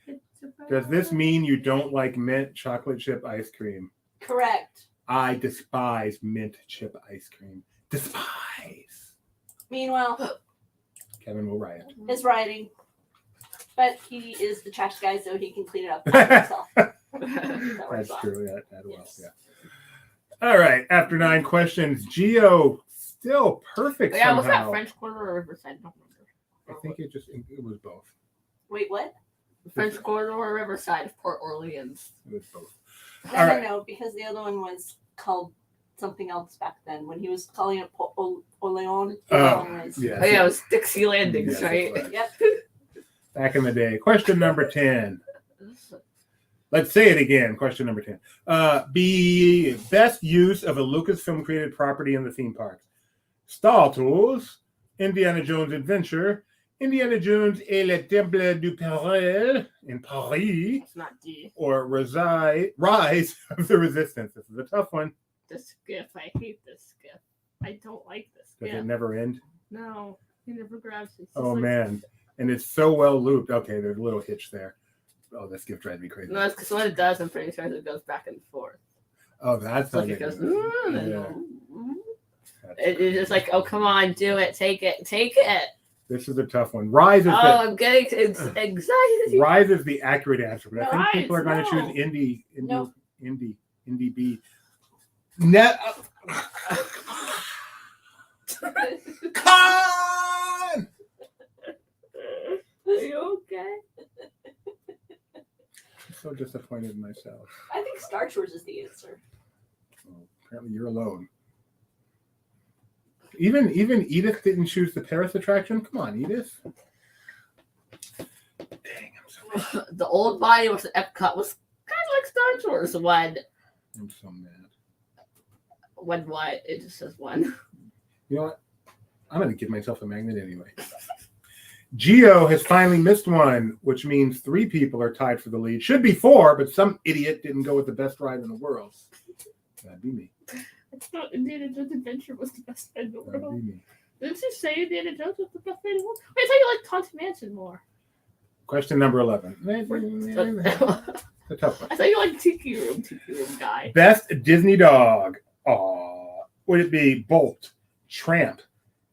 It's a Does this mean you don't like mint chocolate chip ice cream? Correct. I despise mint chip ice cream. Despise. Meanwhile, Kevin will riot. is riding. But he is the trash guy, so he can clean it up by himself. That works That's well. true. That will. Yes. Yeah. All right. After 9 questions, Geo still perfect Yeah, was that somehow. French Quarter or Riverside? I don't remember. I think it was both. Wait, what? French Quarter or Riverside of Port Orleans. It was both. I All don't right. know, because the other one was called something else back then. When he was calling it Orleans. Yes. Oh, yeah, it was Dixie Landings, Yes, right? it was. Yep. Back in the day. Question number 10. Let's say it again. Question number 10. Be best use of a Lucasfilm created property in the theme parks. Star Tours, Indiana Jones Adventure, Indiana Jones et le Temple du Péril in Paris, It's not D. or Rise of the Resistance. This is a tough one. The skiff. I hate this skiff. I don't like this Does skiff. it never end? No, he never grabs it. It's just Oh, like- man. And it's so well looped. Okay, there's a little hitch there. Oh, this gift drives me crazy. No, it's because when it does, I'm pretty sure it goes back and forth. Oh, that's So not it goes. Yeah. It's just like, oh, come on, do it, take it. This is a tough one. Rise is I'm getting anxiety. Rise is the accurate answer, but I think Rise, people are going to no. choose Indie. No. Indie B. Net. Con! Are you okay? I'm so disappointed in myself. I think Star Tours is the answer. Well, apparently, you're alone. Even Edith didn't choose the Paris attraction. Come on, Edith. Dang, I'm so mad. The old body was Epcot was kind of like Star Tours when I'm so mad. what? It just says when. You know what? I'm going to give myself a magnet anyway. Geo has finally missed one, which means 3 people are tied for the lead. Should be 4, but some idiot didn't go with the best ride in the world. That'd be me. I thought Indiana Jones Adventure was the best ride in the That'd world. be me. Didn't you say Indiana Jones was the best ride in the world? Wait, I thought you liked Haunted Mansion more. Question number 11. The tough one. I thought you liked Tiki Room guy. Best Disney dog. Would it be Bolt, Tramp,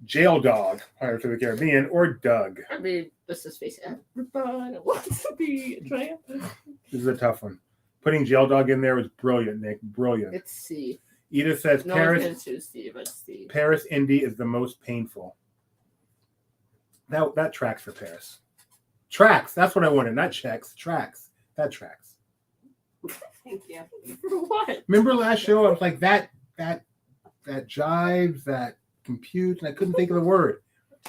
Jail Dog, Pirates of the Caribbean, or Doug? I mean, let's just face it. Everybody wants to be a tramp. This is a tough one. Putting Jail Dog in there was brilliant, Nick. Brilliant. It's C. Edith says No one's Paris. gonna choose C, but C. Paris Indy is the most painful. That tracks for Paris. Tracks. That's what I wanted. Not checks. Tracks. That tracks. Thank you. For what? Remember last show? I was like that jives, that compute, and I couldn't think of the word.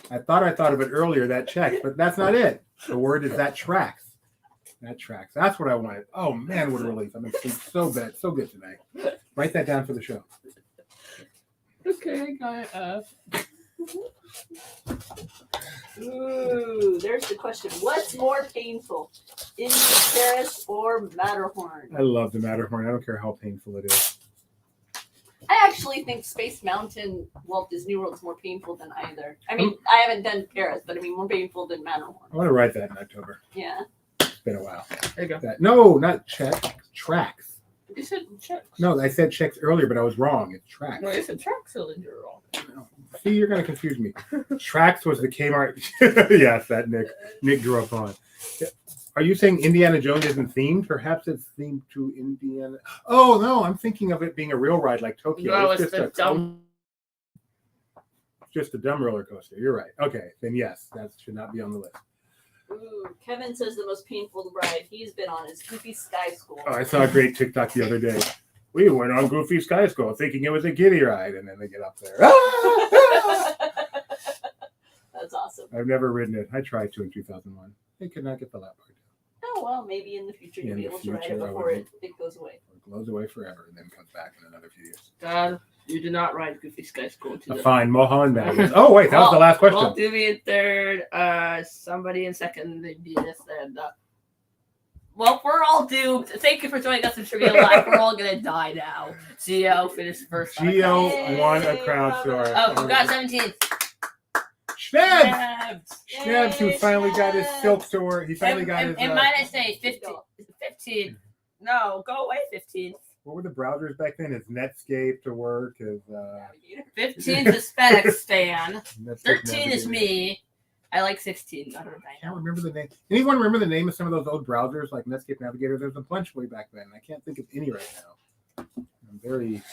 I thought of it earlier. That checks, but that's not it. The word is that tracks. That tracks. That's what I wanted. Oh man, what a relief! I've been sleeping so good today. Write that down for the show. Okay, I got it. Ooh, there's the question. What's more painful, Indy, Paris, or Matterhorn? I love the Matterhorn. I don't care how painful it is. I actually think Space Mountain Walt Disney World is more painful than either. I mean, I haven't done Paris, but I mean more painful than Matterhorn. I want to write that in October. Yeah. It's been a while. There you go. No, not check. Tracks. You said checks. No, I said checks earlier, but I was wrong. It's tracks. No, you said tracks, so then you're wrong. See, you're going to confuse me. Tracks was the Kmart. Yes, that Nick drew up on. Are you saying Indiana Jones isn't themed? Perhaps it's themed to Indiana. Oh, no, I'm thinking of it being a real ride like Tokyo. No, it's it's just the dumb. just a dumb roller coaster. You're right. Okay, then yes, that should not be on the list. Ooh, Kevin says the most painful ride he's been on is Goofy Sky School. Oh, I saw a great TikTok the other day. We went on Goofy Sky School thinking it was a kiddie ride, and then they get up there. That's awesome. I've never ridden it. I tried to in 2001. I could not get the lap part. Oh, well, maybe in the future you'll In be the able to ride it future, I before would. it goes away. It goes away forever and then comes back in another few years. God, you did not ride Goofy Sky School to Fine, Mulholland Madness. Oh, wait, that was the last question. Walt Doobie in third, somebody in second, they beat us, and well, we're all doomed. Thank you for joining us in Trivia Live. We're all gonna die now. Geo finished first. Geo Yay, won a crowdsource. Oh, congrats, 17. Schnebs! Schnebs, who Yay, finally got his Schnebs. silk tour. He finally got his. And might I say 15. No, go away, 15. What were the browsers back then? His Netscape to work. His 15 is FedEx fan. Netscape 13 is Navigator. me. I like 16. I don't know. I can't remember the name. Anyone remember the name of some of those old browsers like Netscape Navigator? There's a bunch way back then. I can't think of any right now. I'm very.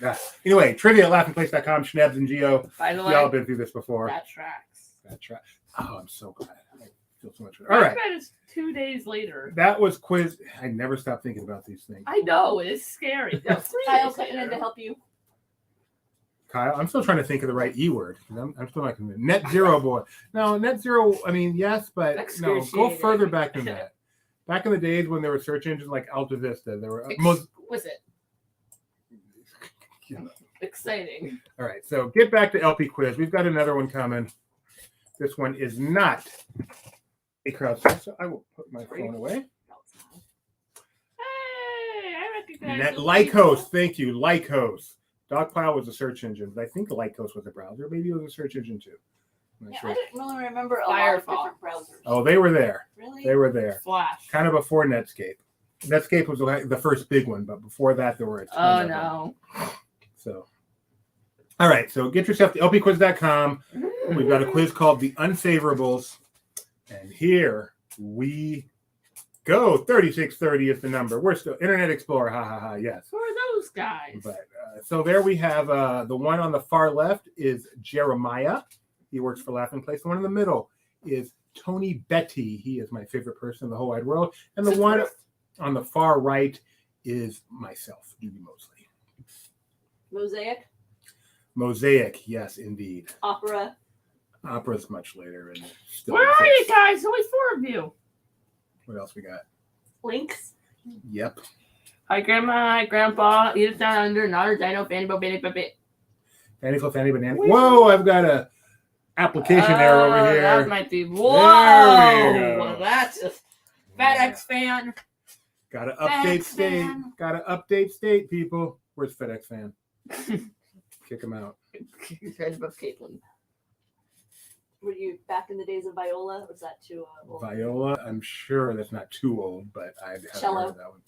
Yeah. Anyway, trivia at laughingplace.com. Schnebs and Geo. By the way, Y'all been through this before. that tracks. That track. Oh, I'm so glad. I feel so much better. All right. That is 2 days later. That was quiz. I never stop thinking about these things. I know, it's scary. No, 3 Kyle days coming in later. to help you. Kyle, I'm still trying to think of the right E word. I'm still not convinced. Net zero boy. No, net zero. I mean, yes, but no. Go Excruciating. further back than that. Back in the days when there were search engines like Alta Vista, there were most. Exquisite. Exciting. All right, so get back to LP quiz. We've got another one coming. This one is not a crowdsource, so I will put my phone away. Hey, I recognize Net those Lycos, people. thank you, Lycos. Dogpile was a search engine, but I think Lycos was a browser. Maybe it was a search engine too. Not Yeah, sure. I didn't really remember a lot of Firefox. different browsers. Oh, they were there. Really? They were there. Flash. Kind of before Netscape. Netscape was the first big one, but before that, there were a ton Oh of them. no. So, all right. So get yourself to lpquiz.com. We've got a quiz called the Unfavorables, and here we go. 3630 is the number. We're still Internet Explorer. Ha ha ha. Yes. Who are those guys? But so there we have the one on the far left is Jeremiah. He works for Laughing Place. The one in the middle is Tony Betty. He is my favorite person in the whole wide world. And the one on the far right is myself, Doobie Mosley. Mosaic, yes, indeed. Opera's much later. And still Where are exists. you guys? Only 4 of you. What else we got? Links. Yep. Hi, Grandma. Hi, Grandpa. Edith Down Under. Nader Dino. Fanny Bo Fanny Puppet. Fanny Flo Fanny Banana. Whoa, I've got a application error over here. That might be. Whoa. There we go. Well, that's just FedEx fan. Gotta update FedEx state. fan. Gotta update state, people. Where's FedEx fan? Kick him out. He's right above Caitlin. Were you back in the days of Viola? Or was that too old? Viola, I'm sure that's not too old, but I haven't Cello. heard of that one.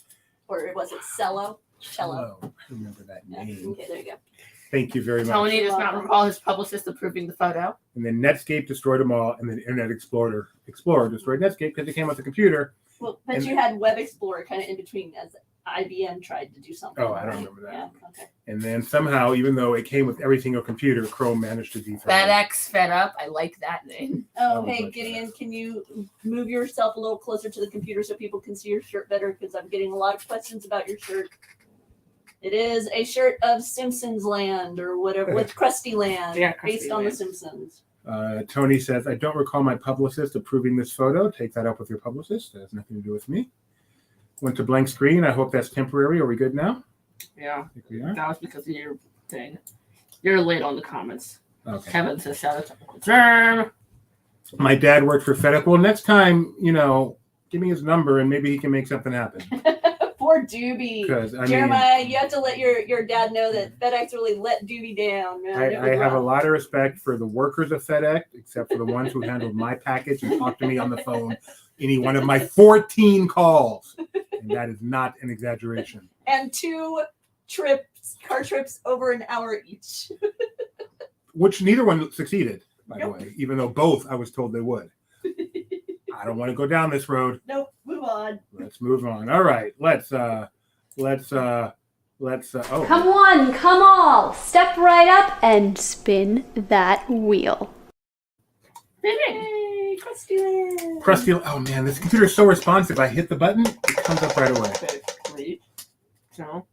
Or was it Cello? Cello. I remember that Yeah. name. Okay, there you go. Thank you very much. Tony does not recall his publicist approving the photo. And then Netscape destroyed them all, and then Internet Explorer destroyed Netscape because it came on the computer. Well, but And- you had Web Explorer kind of in between as IBM tried to do something. Oh, I don't right? remember that. Yeah, okay. And then somehow, even though it came with every single computer, Chrome managed to defend it. FedEx Fed Up. I like that name. Oh, Oh, hey, much Gideon, better. can you move yourself a little closer to the computer so people can see your shirt better? Because I'm getting a lot of questions about your shirt. It is a shirt of Simpsons Land or whatever, with Krusty Land, Yeah, Krusty based on The Land. Simpsons. Tony says, I don't recall my publicist approving this photo. Take that up with your publicist. It has nothing to do with me. Went to blank screen. I hope that's temporary. Are we good now? Yeah, I think we are. that was because of your thing. You're late on the comments. Okay. Kevin says shout out to Uncle Germ. My dad worked for FedEx. Well, next time, give me his number and maybe he can make something happen. Poor Doobie. Because, Jeremiah, you have to let your dad know that FedEx really let Doobie down, man. It I was have a rough. lot of respect for the workers of FedEx, except for the ones who handled my package and talked to me on the phone any one of my 14 calls. And that is not an exaggeration. And 2 car trips over an hour each. Which neither one succeeded, by the Nope. way, even though both I was told they would. I don't want to go down this road. Nope, move on. Let's move on. All right, let's oh. Come one, come all, step right up and spin that wheel. Yay, Krusty Land. Krusty, oh man, this computer is so responsive. I hit the button, it comes up right away. Wait. No.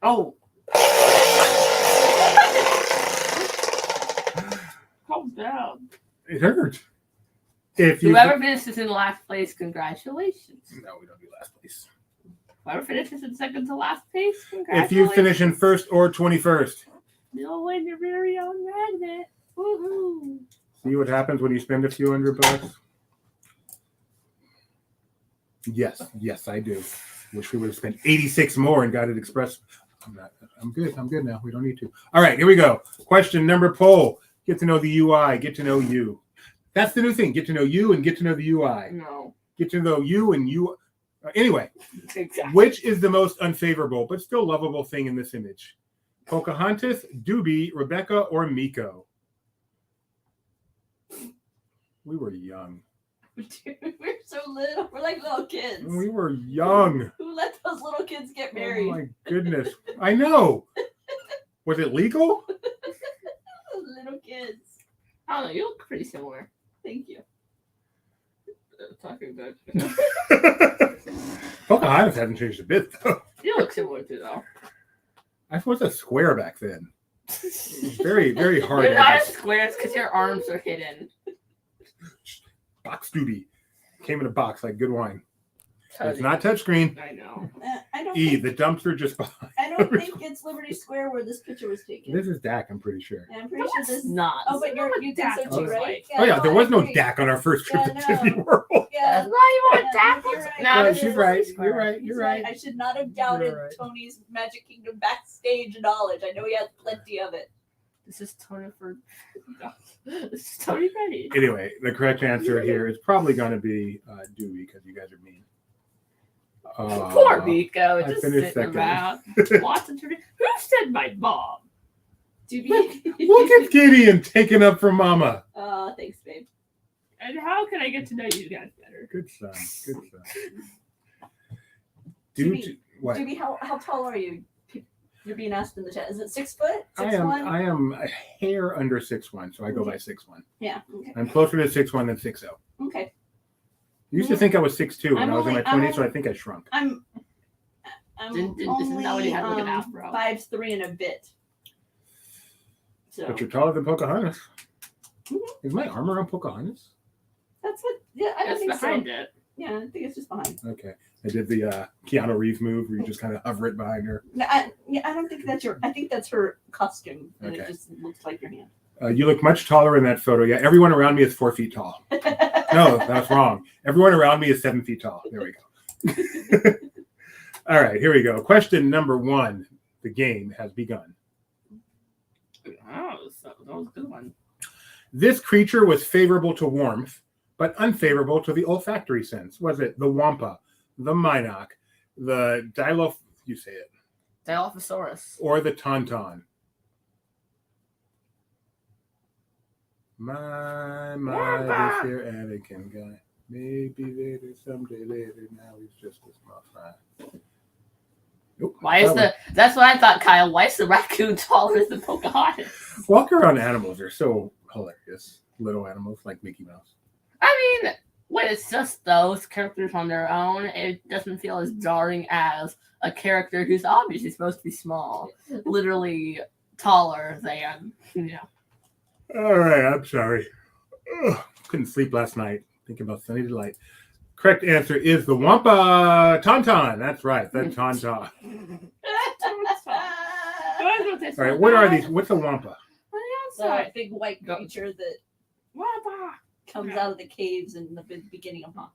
Oh. Calm down. It hurt. If you Whoever finishes in last place, congratulations. No, we don't do last place. Whoever finishes in second to last place, If congratulations. you finish in first or 21st, you'll win your very own magnet. Woohoo! see what happens when you spend a few $100. Yes, I do. Wish we would have spent 86 more and got it express. I'm good now. We don't need to. All right, here we go. Question number poll. Get to know the UI. Get to know you. That's the new thing. Get to know you and get to know the UI. No. Get to know you and you. Anyway, Exactly. which is the most unfavorable but still lovable thing in this image? Pocahontas, Doobie, Rebecca, or Miko? We were young. Dude, we're so little. We're like little kids. We were young. Who let those little kids get married? Oh my goodness. I know. Was it legal? Little kids. I don't know. You look pretty similar. Thank you. Talking about Pocahontas hasn't changed a bit, though. you look similar too, though. I was a square back then. Very, very hard. You're not edges. as square because your arms are hidden. Box Doobie. Came in a box like good wine. It's Totally. not touchscreen. I know. I don't. E, Think, the dumpster just behind. I don't think it's Liberty Square where this picture was taken. This is Dak, I'm pretty sure. Yeah, I'm pretty sure this. Not. Oh, but you think so too, right? Oh yeah, there was no Dak. Dak on our first trip Yeah, to Disney no. World. Yeah. That's not even what Yeah, that you're was. right. No, No, this she's is right. Square. You're right. He's You're right. I should not have doubted You're right. Tony's Magic Kingdom backstage knowledge. I know he has plenty of it. This is Tony for. This is Tony Petty. Anyway, the correct answer here is probably going to be Dewey because you guys are mean. Poor Miko, I just finished sitting second. around watching TV. Who said my mom? Look at Gideon taking up for Mama. Oh, thanks, babe. And how can I get to know you guys better? Good son. Good son. What? Judy, how tall are you? You're being asked in the chat. Is it 6 foot? 6'1"? I am a hair under 6'1", so I go by 6'1". Yeah. Okay. I'm closer to 6'1" than 6'0". Okay. I used to think I was 6'2" when I'm I was in my only- 20s, so I think I shrunk. I'm Isn't that only what you had to look at afro? 5'3" and a bit. So But you're taller than Pocahontas. Mhm. Is my arm around Pocahontas? that's what. Yeah, I don't It's think behind so. it. Yeah, I think it's just behind. Okay. I did the Keanu Reeves move where you just kind of hover it behind her. No, I don't think that's your. I think that's her costume, and Okay. it just looks like your hand. You look much taller in that photo. Yeah, everyone around me is 4 feet tall. No, that's wrong. Everyone around me is 7 feet tall. There we go. All right, here we go. Question number 1. The game has begun. Oh, that was a good one. This creature was favorable to warmth, but unfavorable to the olfactory sense. Was it the Wampa, the Minoc, the you say it, Dilophosaurus. or the Tauntaun? My, this here Anakin guy. Maybe later, someday later. Now he's just a small fry. Nope. Why is that's what I thought, Kyle. Why is the raccoon taller than Pocahontas? Walk around animals are so hilarious. Little animals like Mickey Mouse. I mean, when it's just those characters on their own, it doesn't feel as jarring as a character who's obviously supposed to be small, literally taller than, All right, I'm sorry. Ugh, couldn't sleep last night thinking about Sunny Delight. Correct answer is the Wampa Tauntaun. That's right, the Tauntaun. All right, what are these? What's a Wampa? The big white creature that comes out of the caves in the beginning of Mom.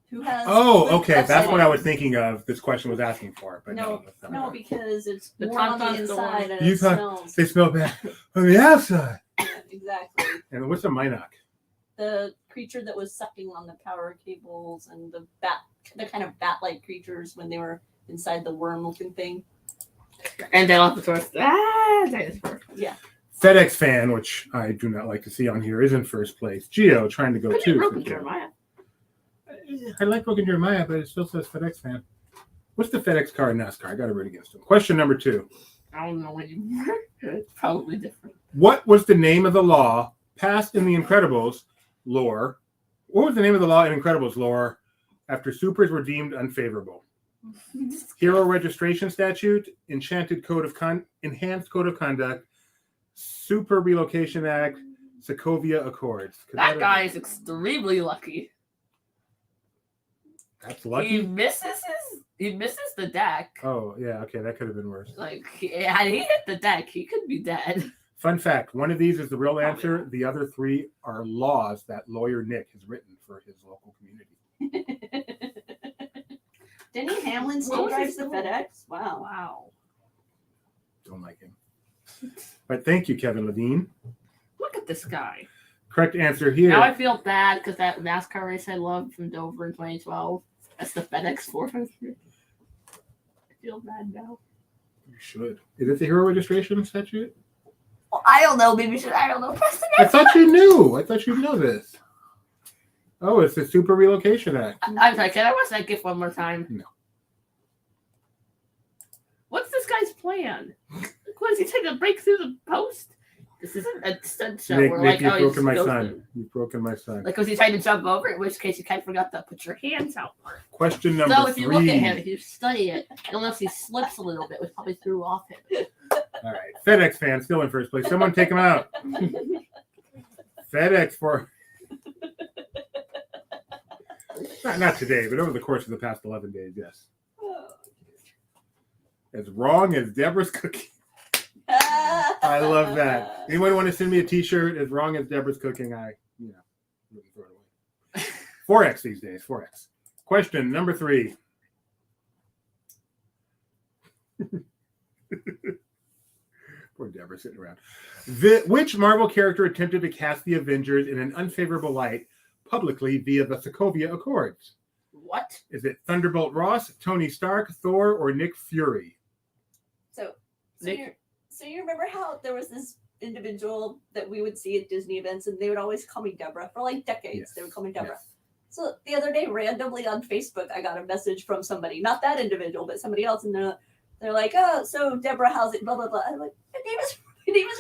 Who has? Oh, okay, that's what I was upside thinking of. This question was asking for, but No, that's not No, it. because it's The warm on the Tauntaun's the one- inside and You it thought- smells. They smell bad on the outside. Yeah, exactly. And what's a Minoc? The creature that was sucking on the power cables and the kind of bat-like creatures when they were inside the worm-looking thing. And Dilophosaurus. Dinosaur. Yeah. FedEx fan, which I do not like to see on here, is in first place. Geo trying to go Could be 2. Roku Jeremiah. I like Broken Jeremiah, but it still says FedEx fan. What's the FedEx car in NASCAR? I got to root against him. Question number 2. I don't know anymore. It's probably different. What was the name of the law passed in the Incredibles lore? What was the name of the law in Incredibles lore after supers were deemed unfavorable? Hero registration statute, enhanced code of conduct, super relocation act, Sokovia Accords. That guy is extremely lucky. That's He lucky. misses the deck. Oh yeah, okay, that could have been worse. Like, had he hit the deck, he could be dead. Fun fact: one of these is the real answer. The other 3 are laws that lawyer Nick has written for his local community. Denny Hamlin What still was drives his the school? FedEx? Wow. Wow. Don't like him. But thank you, Kevin Levine. Look at this guy. Correct answer here. Now I feel bad because that NASCAR race I loved from Dover in 2012, that's the FedEx 400. I feel bad now. You should. Is it the hero registration statute? Well, I don't know. Maybe I don't know. Preston. I thought you knew. I thought you'd know this. Oh, it's the Super Relocation Act. I'm sorry. Can I watch that GIF one more time? No. What's this guy's plan? What is he trying to break through the post? This isn't a stunt show. Nick, where Nick, like, you've oh, broken my goes son. through. You've broken my son. Like, was he trying to jump over? In which case, you kind of forgot to put your hands out. Question number So if you look 3. at him, if you study it, unless he slips a little bit, which probably threw off him. All right. FedEx fan still in first place. Someone take him out. FedEx for... Not today, but over the course of the past 11 days, yes. As wrong as Deborah's cooking. I love that. Anyone want to send me a T-shirt as wrong as Deborah's cooking? Wouldn't throw it away. 4X these days. 4X. Question number 3. Poor Deborah sitting around. Which Marvel character attempted to cast the Avengers in an unfavorable light publicly via the Sokovia Accords? What? Is it Thunderbolt Ross, Tony Stark, Thor, or Nick Fury? So Nick. you remember how there was this individual that we would see at Disney events, and they would always call me Deborah for like decades. Yes. They would call me Deborah. Yes. So the other day, randomly on Facebook, I got a message from somebody, not that individual, but somebody else, and they're like, "Oh, so Deborah, how's it?" Blah blah blah. I'm like, my name is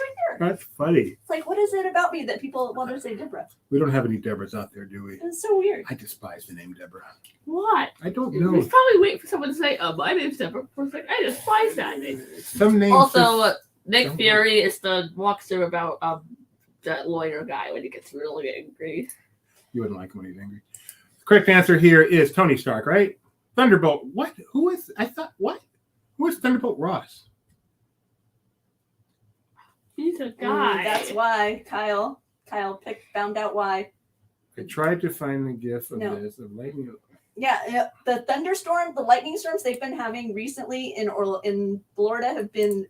right there. That's funny. It's like, what is it about me that people want to say Deborah? We don't have any Deborahs out there, do we? It's so weird. I despise the name Deborah. What? I don't We know. probably wait for someone to say, my name's Deborah. We're like, I despise that name. Some names. Also, Nick don't Fury is the walks through about that lawyer guy when he gets really angry. You wouldn't like him when he's angry. The correct answer here is Tony Stark, right? Thunderbolt. What? Who is? I thought what? Who is Thunderbolt Ross? He's a guy. That's why Kyle found out why. I tried to find the gif of No. this of lightning. Yeah, the thunderstorm, the lightning storms they've been having recently in Florida have been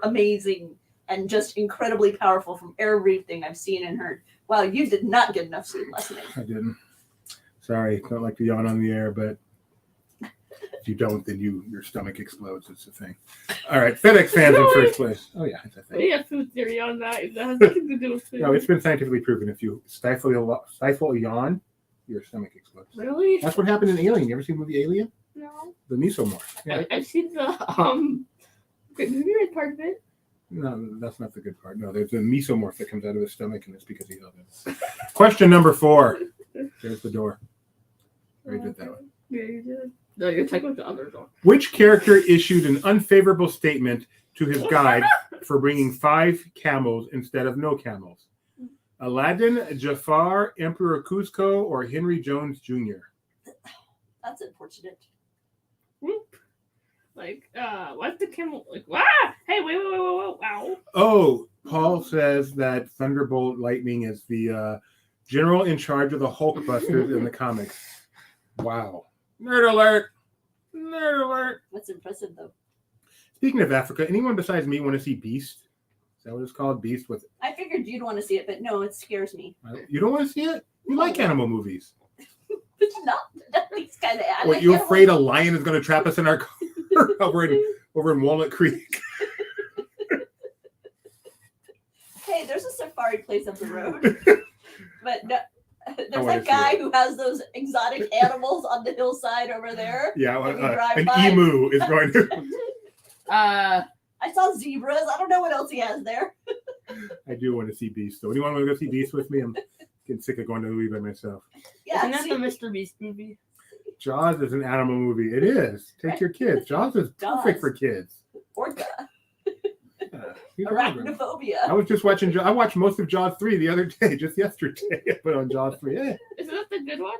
amazing and just incredibly powerful from everything I've seen and heard. Wow, you did not get enough sleep last night. I didn't. Sorry, don't like to yawn on the air, but if you don't, then your stomach explodes. It's a thing. All right, FedEx fans in first place. Oh yeah, it's a thing. We have food theory on that. That has nothing to do with food. No, it's been scientifically proven. If you stifle a yawn, your stomach explodes. Really? That's what happened in Alien. You ever seen the movie Alien? No. The mesomorph. Yeah. I've seen the Great movie read part of it. No, that's not the good part. No, there's a mesomorph that comes out of his stomach, and it's because he held it. Question number 4. There's the door. I did that one. Yeah, you did. No, you're talking about the other door. Which character issued an unfavorable statement to his guide for bringing 5 camels instead of no camels? Aladdin, Jafar, Emperor Cusco, or Henry Jones Jr.? That's unfortunate. Whoop. Like, what's the camel? Like, wow! Hey, wait, wow. Oh, Paul says that Thunderbolt Lightning is the general in charge of the Hulkbusters in the comics. Wow. Nerd alert! Nerd alert! That's impressive, though. Speaking of Africa, anyone besides me want to see Beast? Is that what it's called? Beast with... I figured you'd want to see it, but no, it scares me. You don't want to see it? You like animal movies. But not these kind of animals. What, you afraid a lion is going to trap us in our car over in Walnut Creek? Hey, there's a safari place up the road. But no, there's wanna that see guy it. who has those exotic animals on the hillside over there. Yeah, When you drive an by. emu is going to... I saw zebras. I don't know what else he has there. I do want to see Beast, though. Anyone want to go see Beast with me? I'm getting sick of going to the movie by myself. Yeah, Isn't that see, the Mr. Beast movie? Jaws is an animal movie. It is. Take your kids. Jaws is perfect Jaws. for kids. orca, Yeah, he's a program. I arachnophobia. was just watching. I watched most of Jaws 3 the other day, just yesterday. I put on Jaws 3. Yeah. Isn't that the good one?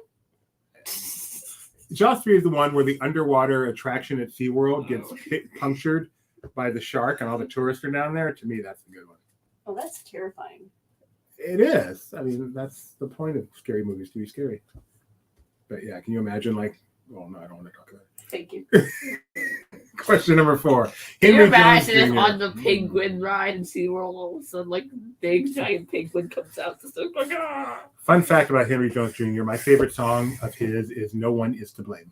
Jaws 3 is the one where the underwater attraction at SeaWorld gets punctured by the shark and all the tourists are down there. To me, that's the good one. Oh, that's terrifying. It is. I mean, that's the point of scary movies, to be scary. But yeah, can you imagine, like, well, no, I don't want to talk about it. Thank you. Question number 4. Can you Henry Jones imagine Jr. on the penguin ride in SeaWorld, all of a sudden, like, big giant penguin comes out just like, ah! Fun fact about Henry Jones Jr., my favorite song of his is No One Is to Blame.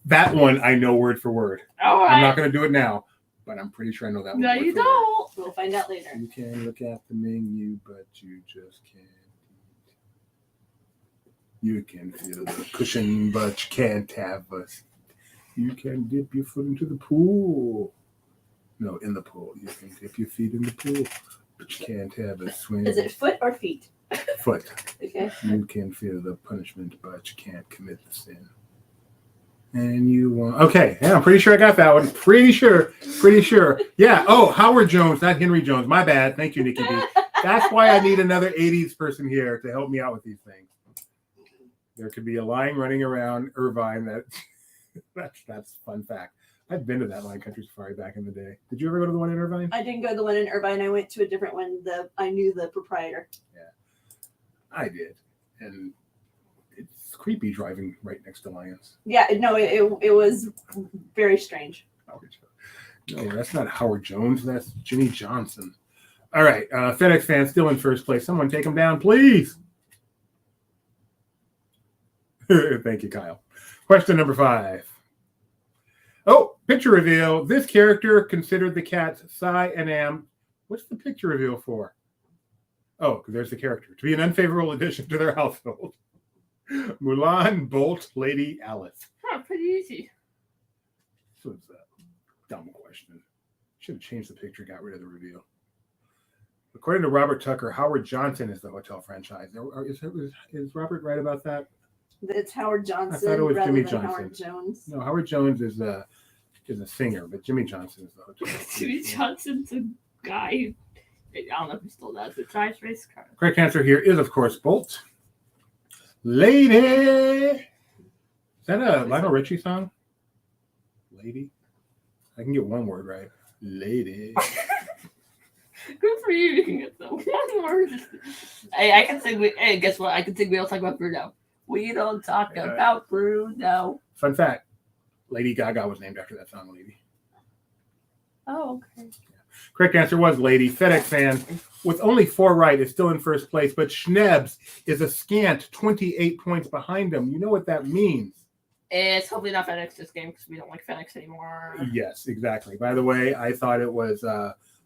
That one I know word for word. All I'm not right. going to do it now, but I'm pretty sure I know that one. No, word you for word. don't. We'll find out later. You can look at the menu, but you just can't eat. You can feel the cushion, but you can't have a seat. You can dip your foot into the pool. No, in the pool. You can dip your feet in the pool, but you can't have a swim. Is it foot or feet? Foot. Okay. You can feel the punishment, but you can't commit the sin. And you want... Okay, yeah, I'm pretty sure I got that one. Pretty sure. Yeah, oh, Howard Jones, not Henry Jones. My bad. Thank you, Nikki B. That's why I need another 80s person here to help me out with these things. There could be a lion running around Irvine. That's a fun fact. I've been to that Lion Country Safari back in the day. Did you ever go to the one in Irvine? I didn't go to the one in Irvine. I went to a different one. I knew the proprietor. I did. And it's creepy driving right next to lions. Yeah, no, it was very strange. No, that's not Howard Jones. That's Jimmy Johnson. All right. FedEx fan still in first place. Someone take him down, please. Thank you, Kyle. Question number 5. Oh, picture reveal. This character considered the cats Sai and Am. What's the picture reveal for? Oh, because there's the character. To be an unfavorable addition to their household. Mulan, Bolt, Lady Alice. Huh, pretty easy. This was a dumb question. Should have changed the picture, got rid of the reveal. According to Robert Tucker, Howard Johnson is the hotel franchise. Is Robert right about that? It's Howard Johnson I thought it was rather Jimmy than Johnson. Howard Jones. No, Howard Jones is a singer, but Jimmy Johnson is the hotel. Jimmy Johnson's a guy. I don't know if he still does, but drives race car. Correct answer here is, of course, Bolt. Lady. Is that a Lionel Richie song? Lady? I can get one word right. Lady. Good for you. You can get the one word. Hey, I can sing. Hey, guess what? I can sing. We don't talk about Bruno. We don't talk about Bruno. Fun fact: Lady Gaga was named after that song, Lady. Oh, okay. Correct answer was Lady. FedEx fan with only 4 right is still in first place, but Schnebs is a scant 28 points behind him. You know what that means? It's hopefully not FedEx this game because we don't like FedEx anymore. Yes, exactly. By the way, I thought it was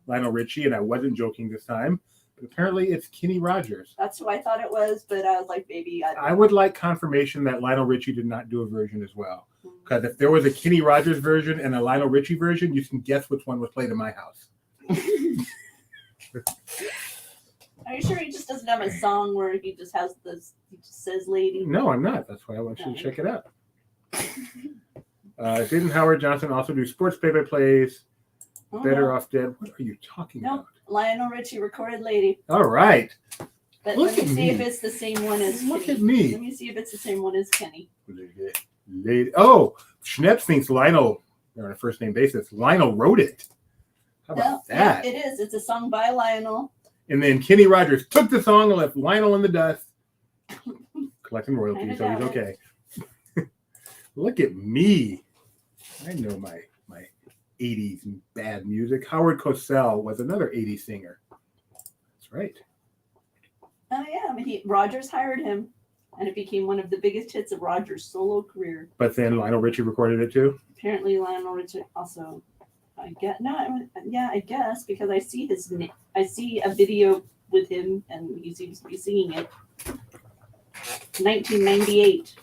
Lionel Richie, and I wasn't joking this time. But apparently, it's Kenny Rogers. That's who I thought it was, but I was like, maybe I would like confirmation that Lionel Richie did not do a version as well. Because if there was a Kenny Rogers version and a Lionel Richie version, you can guess which one was played in my house. Are you sure he just doesn't have a song where he just has this? He just says "lady"? No, I'm not. That's why I want you to check it out. Didn't Howard Johnson also do sports play-by-plays? Oh, Better no. Off Dead? What are you talking Nope. about? Lionel Richie recorded "Lady." All right. But Look let me at see if me. it's the same one as Look Kenny. at me. Let me see if it's the same one as Kenny. Lady. Oh, Schnepp thinks Lionel, they're on a first name basis, Lionel wrote it. How about No, that? it is. It's a song by Lionel. And then Kenny Rogers took the song and left Lionel in the dust, collecting royalties, so he's doubt okay. Look at me. I know my 80s bad music. Howard Cosell was another 80s singer. That's right. Oh yeah, I mean, Rogers hired him, and it became one of the biggest hits of Rogers' solo career. But then Lionel Richie recorded it too. Apparently, Lionel Richie also. I guess because I see I see a video with him, and he seems to be singing it. 1998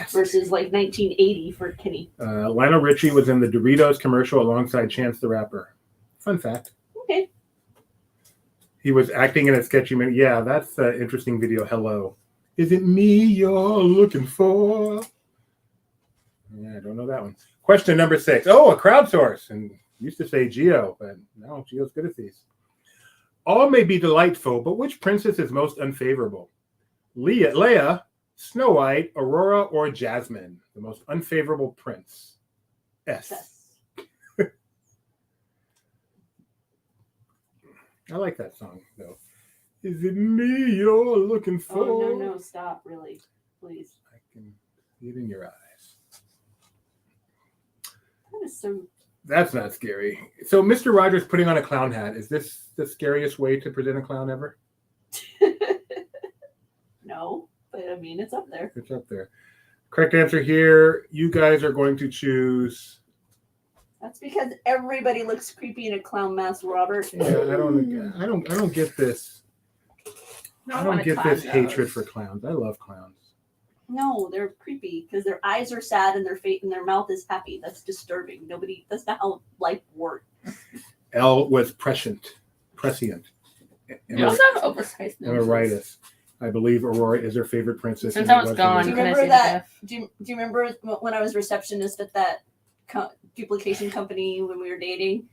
versus like 1980 for Kenny. Lionel Richie was in the Doritos commercial alongside Chance the Rapper. Fun fact. Okay. He was acting in a sketchy movie. Yeah, that's an interesting video. Hello. Is it me you're looking for? Yeah, I don't know that one. Question number 6. Oh, a crowdsource. And used to say Geo, but now Geo's good at these. All may be delightful, but which princess is most unfavorable? Leia, Snow White, Aurora, or Jasmine? The most unfavorable prince. S. I like that song, though. Is it me you're looking for? Oh, no, stop, really. Please. I can see it in your eyes. That is so... That's not scary. So Mr. Rogers putting on a clown hat, is this the scariest way to present a clown ever? No, but I mean, it's up there. It's up there. Correct answer here. You guys are going to choose... That's because everybody looks creepy in a clown mask, Robert. Yeah, I don't get this. I don't get this hatred for clowns. I love clowns. No, they're creepy because their eyes are sad and their face and their mouth is happy. That's disturbing. That's not how life works. L was prescient. You also have oversized noses. Emeritus. I believe Aurora is her favorite princess. Since and I it was the gone, Do you can I remember see the that? GIF? Do you remember when I was receptionist at that duplication company when we were dating?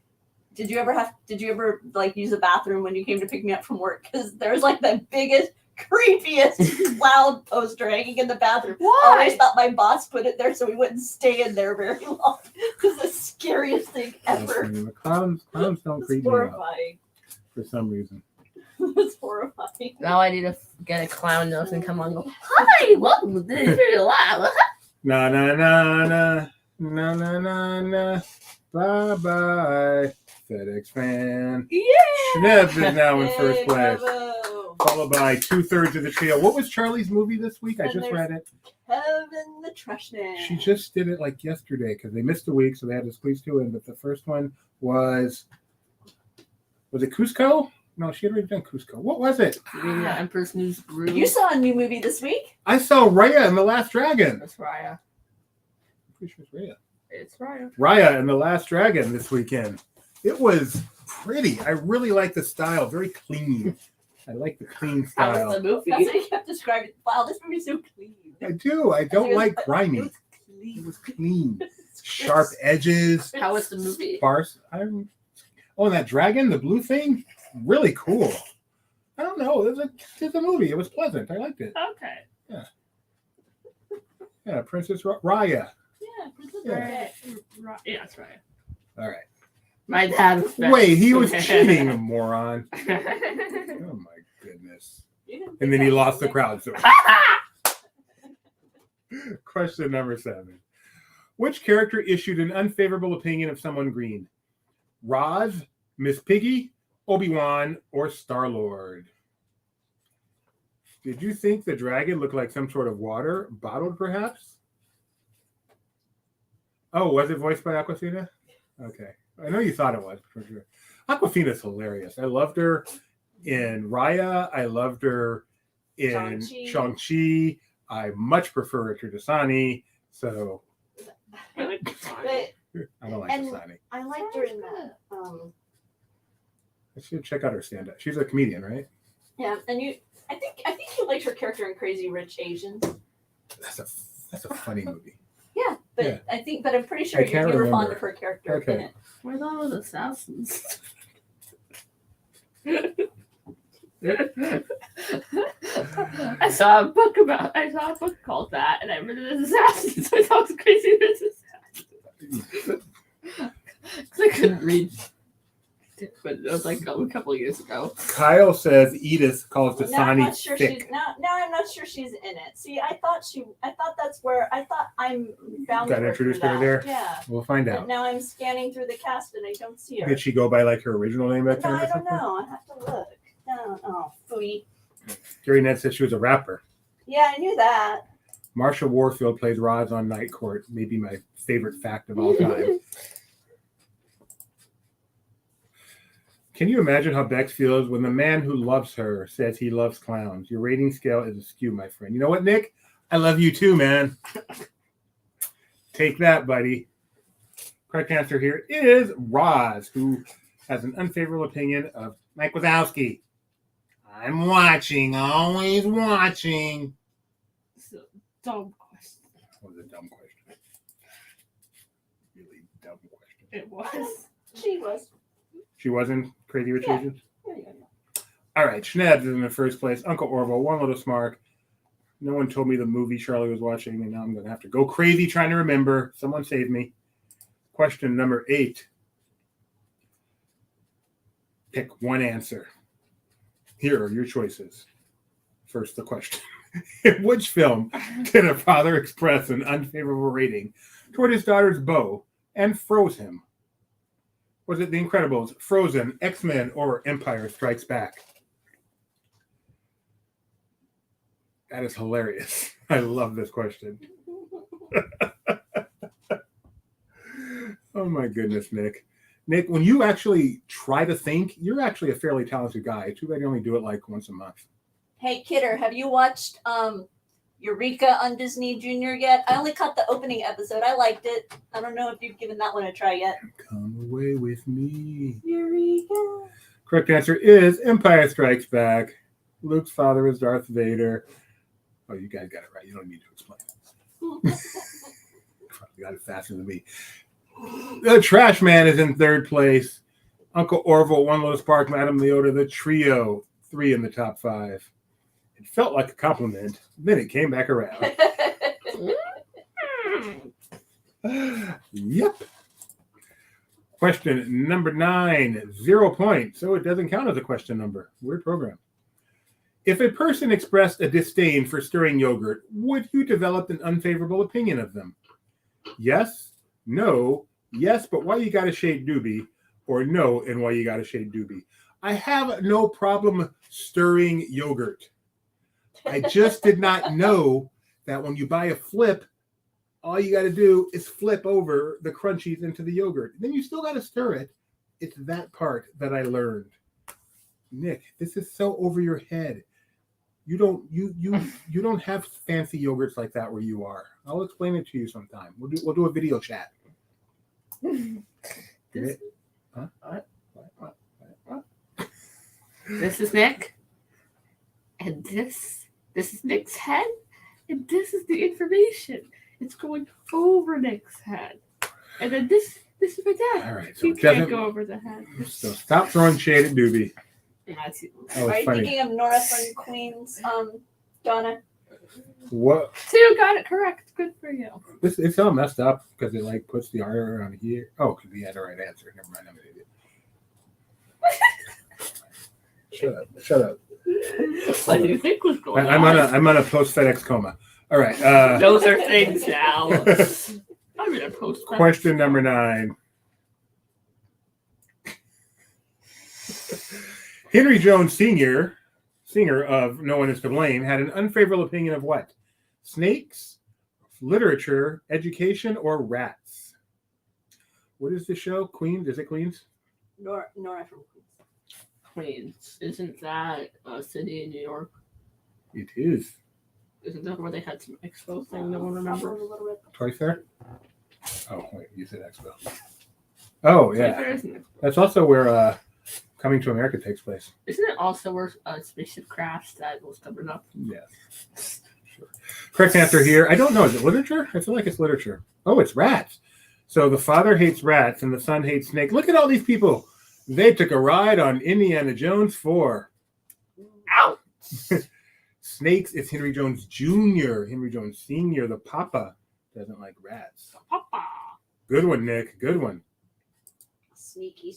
Did you ever like use the bathroom when you came to pick me up from work? Because there's like the biggest, creepiest clown poster hanging in the bathroom. Why? I always thought my boss put it there so we wouldn't stay in there very long. It's the scariest thing ever. Clowns don't It's creep me out horrifying. for some reason. It's horrifying. Now I need to get a clown nose and come on and go, hi, welcome to this video live. Na na na na na na na na. Bye-bye, FedEx fan. Yeah. Schnebs is now in first Yay, place, bravo. followed by 2/3 of the trio. What was Charlie's movie this week? I And just there's- read it. Kevin the Trash Man. She just did it like yesterday because they missed a week, so they had to squeeze 2 in. But the first one was it Cusco? No, she had already done Cusco. What was it? You mean the Emperor's New Groove? You saw a new movie this week? I saw Raya and the Last Dragon. That's Raya. I'm pretty sure it's Raya. It's Raya. Raya and the Last Dragon this weekend. It was pretty. I really like the style. Very clean. I like the clean How was style. the movie? That's what he kept describing. Wow, this movie's so clean. I do. I don't like grimy. It was It clean. was clean. Sharp edges. How was the movie? Sparse. And that dragon, the blue thing, really cool. I don't know. It's a movie. It was pleasant. I liked it. Okay. Yeah, Princess Raya. Yeah, Princess Yeah. Raya. Yeah, that's right. All right. My dad was best. Wait, he was cheating, a moron. Oh my goodness. You didn't And think then he that lost the was crowd. So. Question number 7. Which character issued an unfavorable opinion of someone green? Roz, Miss Piggy, Obi-Wan, or Star-Lord? Did you think the dragon looked like some sort of water? Bottled, perhaps? Oh, was it voiced by Awkwafina? Okay. I know you thought it was, for sure. Awkwafina's hilarious. I loved her in Raya. I loved her in Shang-Chi. Shang-Chi. I much prefer her to Dasani. So But I don't like And- Dasani. I liked her in that. I should check out her stand-up. She's a comedian, right? Yeah, and I think you liked her character in Crazy Rich Asians. That's a funny movie. Yeah, but Yeah. but I'm pretty sure I you can't were fond remember. of her character Okay. in it. Where's all those assassins? I saw a book called that, and I read it as assassins. So I thought it was crazy. Because I couldn't read, but it was like a couple of years ago. Kyle says Edith calls Now I'm Dasani not sure thick. she's now I'm not sure she's in it. See, I thought that's where I thought I'm bound. Got her introduced through her that. there? Yeah. We'll find But out. now I'm scanning through the cast and I don't see her. Did she go by like her original name back No, then? or I don't something? know. I have to look. No, oh, phooey. Gary Ned said she was a rapper. Yeah, I knew that. Marsha Warfield plays Roz on Night Court. Maybe my favorite fact of all time. Can you imagine how Bex feels when the man who loves her says he loves clowns? Your rating scale is askew, my friend. You know what, Nick? I love you too, man. Take that, buddy. Correct answer here is Roz, who has an unfavorable opinion of Mike Wazowski. I'm watching, always watching. It's a dumb question. That was a dumb question. Really dumb question. It was. She was. She wasn't Crazy Rich Yeah. Asians? Yeah. All right, Schnebs is in the first place. Uncle Orville, One Little Smark. No one told me the movie Charlie was watching, and now I'm going to have to go crazy trying to remember. Someone save me. Question number 8. Pick one answer. Here are your choices. First, the question. In which film did a father express an unfavorable rating toward his daughter's beau and froze him? Was it The Incredibles, Frozen, X-Men, or Empire Strikes Back? That is hilarious. I love this question. Oh my goodness, Nick. Nick, when you actually try to think, you're actually a fairly talented guy. Too bad you only do it like once a month. Hey, Kidder, have you watched Eureka on Disney Junior yet? I only caught the opening episode. I liked it. I don't know if you've given that one a try yet. Come away with me. Eureka. Correct Correct answer is Empire Strikes Back. Luke's father is Darth Vader. Oh, you guys got it right. You don't need to explain. You got it faster than me. The Trash Man is in third place. Uncle Orville, One Little Spark, Madame Leota, the trio, 3 in the top 5. It felt like a compliment. Then it came back around. Yep. Question number 9, 0 points. So it doesn't count as a question number. Weird program. If a person expressed a disdain for stirring yogurt, would you develop an unfavorable opinion of them? Yes, no, Yes, but why you gotta shade doobie? Or no, and why you gotta shade doobie? I have no problem stirring yogurt. I just did not know that when you buy a flip, all you gotta do is flip over the crunchies into the yogurt. Then you still gotta stir it. It's that part that I learned. Nick, this is so over your head. You don't have fancy yogurts like that where you are. I'll explain it to you sometime. We'll do a video chat. This, Huh? what? This is Nick, and this is Nick's head, and this is the information. It's going over Nick's head, and then this is my dad. All right, so He it can't doesn't- go over the head. So stop throwing shade at Doobie. That's it. That Are was you funny. thinking of Nora from Queens, Donna? What? So you got it correct. Good for you. It's all messed up because it like puts the R around here. Oh, because he had the right answer. Never mind, I'm an idiot. Shut up. What do you think was going on? I'm on a post FedEx coma. All right. Those are things now. I'm in a post. Question number 9. Henry Jones Sr., singer of No One Is to Blame, had an unfavorable opinion of what? Snakes, literature, education, or rats? What is the show? Queens? Is it Queens? Nora from Queens. Queens. Isn't that a city in New York? It is. Isn't that where they had some expo thing? No one remembers. Toy Fair? Oh, wait, you said Expo. Oh, yeah. There isn't it? That's also where Coming to America takes place. Isn't it also where spaceship crashed that was covered up? Yes. Sure. Correct answer here. I don't know. Is it literature? I feel like it's literature. Oh, it's rats. So the father hates rats and the son hates snakes. Look at all these people. They took a ride on Indiana Jones 4. Ow! Snakes, it's Henry Jones Jr., Henry Jones Sr., the papa, doesn't like rats. Papa. Good one, Nick. Good one. Sneaky.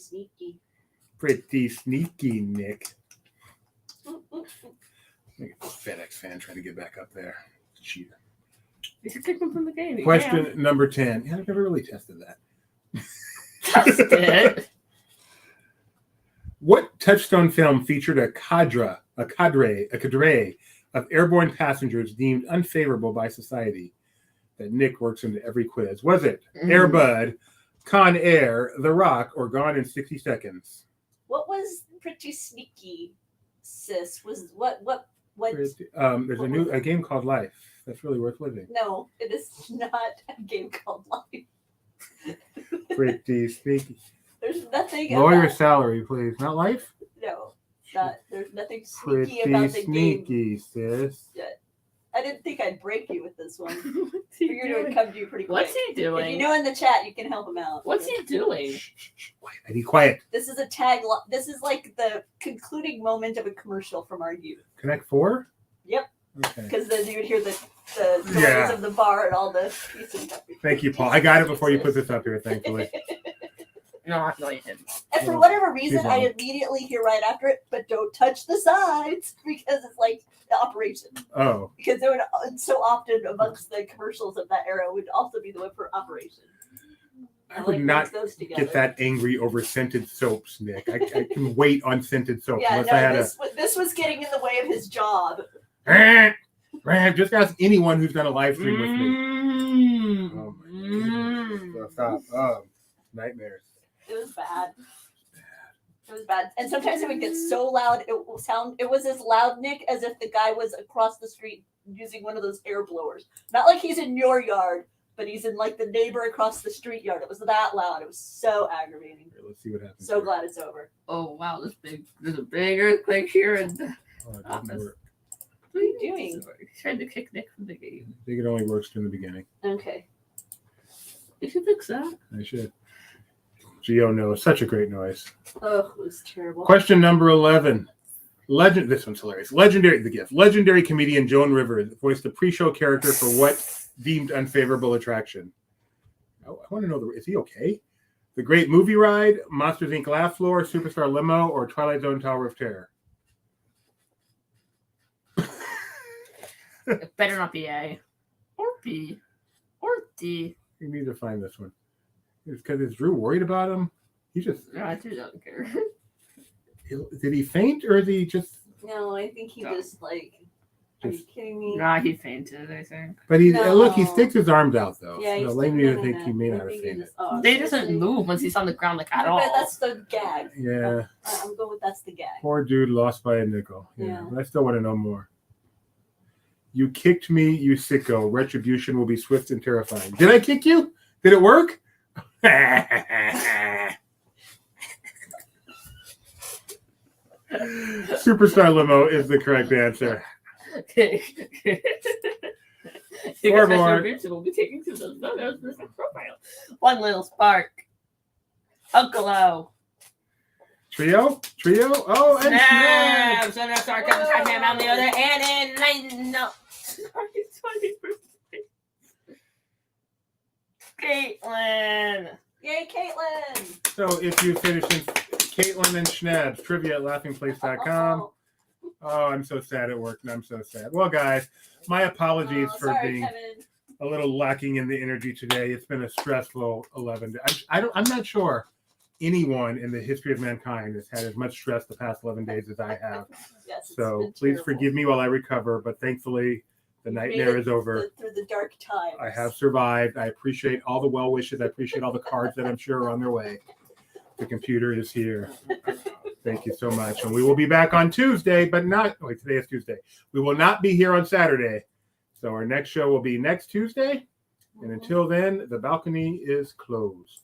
Pretty sneaky, Nick. FedEx fan trying to get back up there. Cheater. You should take them from the game. You Question number 10. Yeah, I've never really tested that. can. Test it. What Touchstone film featured a cadre of airborne passengers deemed unfavorable by society that Nick works into every quiz? Was it Air Bud, Con Air, The Rock, or Gone in 60 Seconds? What was pretty sneaky, sis? Was what? There's a game called Life. That's really worth living. No, it is not a game called Life. Pretty sneaky. There's nothing. Lower your about, salary, please. Not Life? no, not. There's nothing sneaky Pretty about the game. sneaky, sis. I didn't think I'd break you with this one. What's he Figured it would doing? come to you pretty quick. What's he If you doing? know in the chat, you can help him out. What's he doing? Shh. Quiet. I need quiet. This is a This is like the concluding moment of a commercial from our youth. Connect 4? Yep. Okay. Because then you would hear the noise Yeah. of the bar and all the pieces. Thank you, Paul. I got it before you put this up here, thankfully. No, you didn't. And for Well, whatever reason, she's I wrong. immediately hear right after it, but don't touch the sides because it's like the operation. Oh, Because there would so often amongst the commercials of that era would also be the one for operation. I would not get that angry over scented soaps, Nick. I can wait on scented soaps Yeah, unless I had no, this was getting in the way of his job. Just ask anyone who's done a live stream with me. Mm. Oh my goodness. Stop. Oh, nightmares. It was bad. It was bad. And sometimes it would get so loud, it was as loud, Nick, as if the guy was across the street using one of those air blowers. Not like he's in your yard, but he's in like the neighbor across the street yard. It was that loud. It was so aggravating. Here, let's see what happens. So glad it's over. Oh wow, there's a big earthquake here, and Oh, it doesn't work. What are you doing? He's trying to kick Nick from the game. I think it only works in the beginning. Okay. You should fix that. I should. Geo knows. Such a great noise. Oh, it was terrible. Question number 11. This one's hilarious. Legendary comedian Joan Rivers voiced the pre-show character for what deemed unfavorable attraction? I want to know, is he okay? The Great Movie Ride, Monsters Inc. Laugh Floor, Superstar Limo, or Twilight Zone Tower of Terror? It better not be A, or B, or D. You need to find this one. It's because is Drew worried about him? He just No, I do not care. did he faint or is he just? No, I think he No. just like. Are you kidding me? Nah, he fainted, I think. But he No. look, he sticks his arms out though. Yeah, so he's led me to think no. he may I not have think he fainted. just- oh, They doesn't seriously. move once he's on the ground like at I all. bet that's the gag. Yeah, I'm going with that's the gag. poor dude lost by a nickel. Yeah, Yeah. but I still want to know more. You kicked me, you sicko. Retribution will be swift and terrifying. Did I kick you? Did it work? Superstar limo is the correct answer. Scoreboard. Will be taking to the photos for some profile. One little spark. Uncle O. Trio? Oh, and Snap. Snap! So now start coming time on the other and in line. No. Caitlin. Yay, Caitlin! So if you finish in Caitlin and Schnabs, trivia at laughingplace.com. Oh, I'm so sad it worked, and I'm so sad. Well, guys, my apologies for sorry, being Kevin. a little lacking in the energy today. It's been a stressful 11 days. I'm not sure anyone in the history of mankind has had as much stress the past 11 days as I have. Yes, it's So been please terrible. forgive me while I recover, but thankfully the You've made nightmare it is over. Through the dark times. I have survived. I appreciate all the well wishes. I appreciate all the cards that I'm sure are on their way. The computer is here. Thank you so much. And we will be back on Tuesday, but not, wait, today is Tuesday. We will not be here on Saturday. So our next show will be next Tuesday. And until then, the balcony is closed.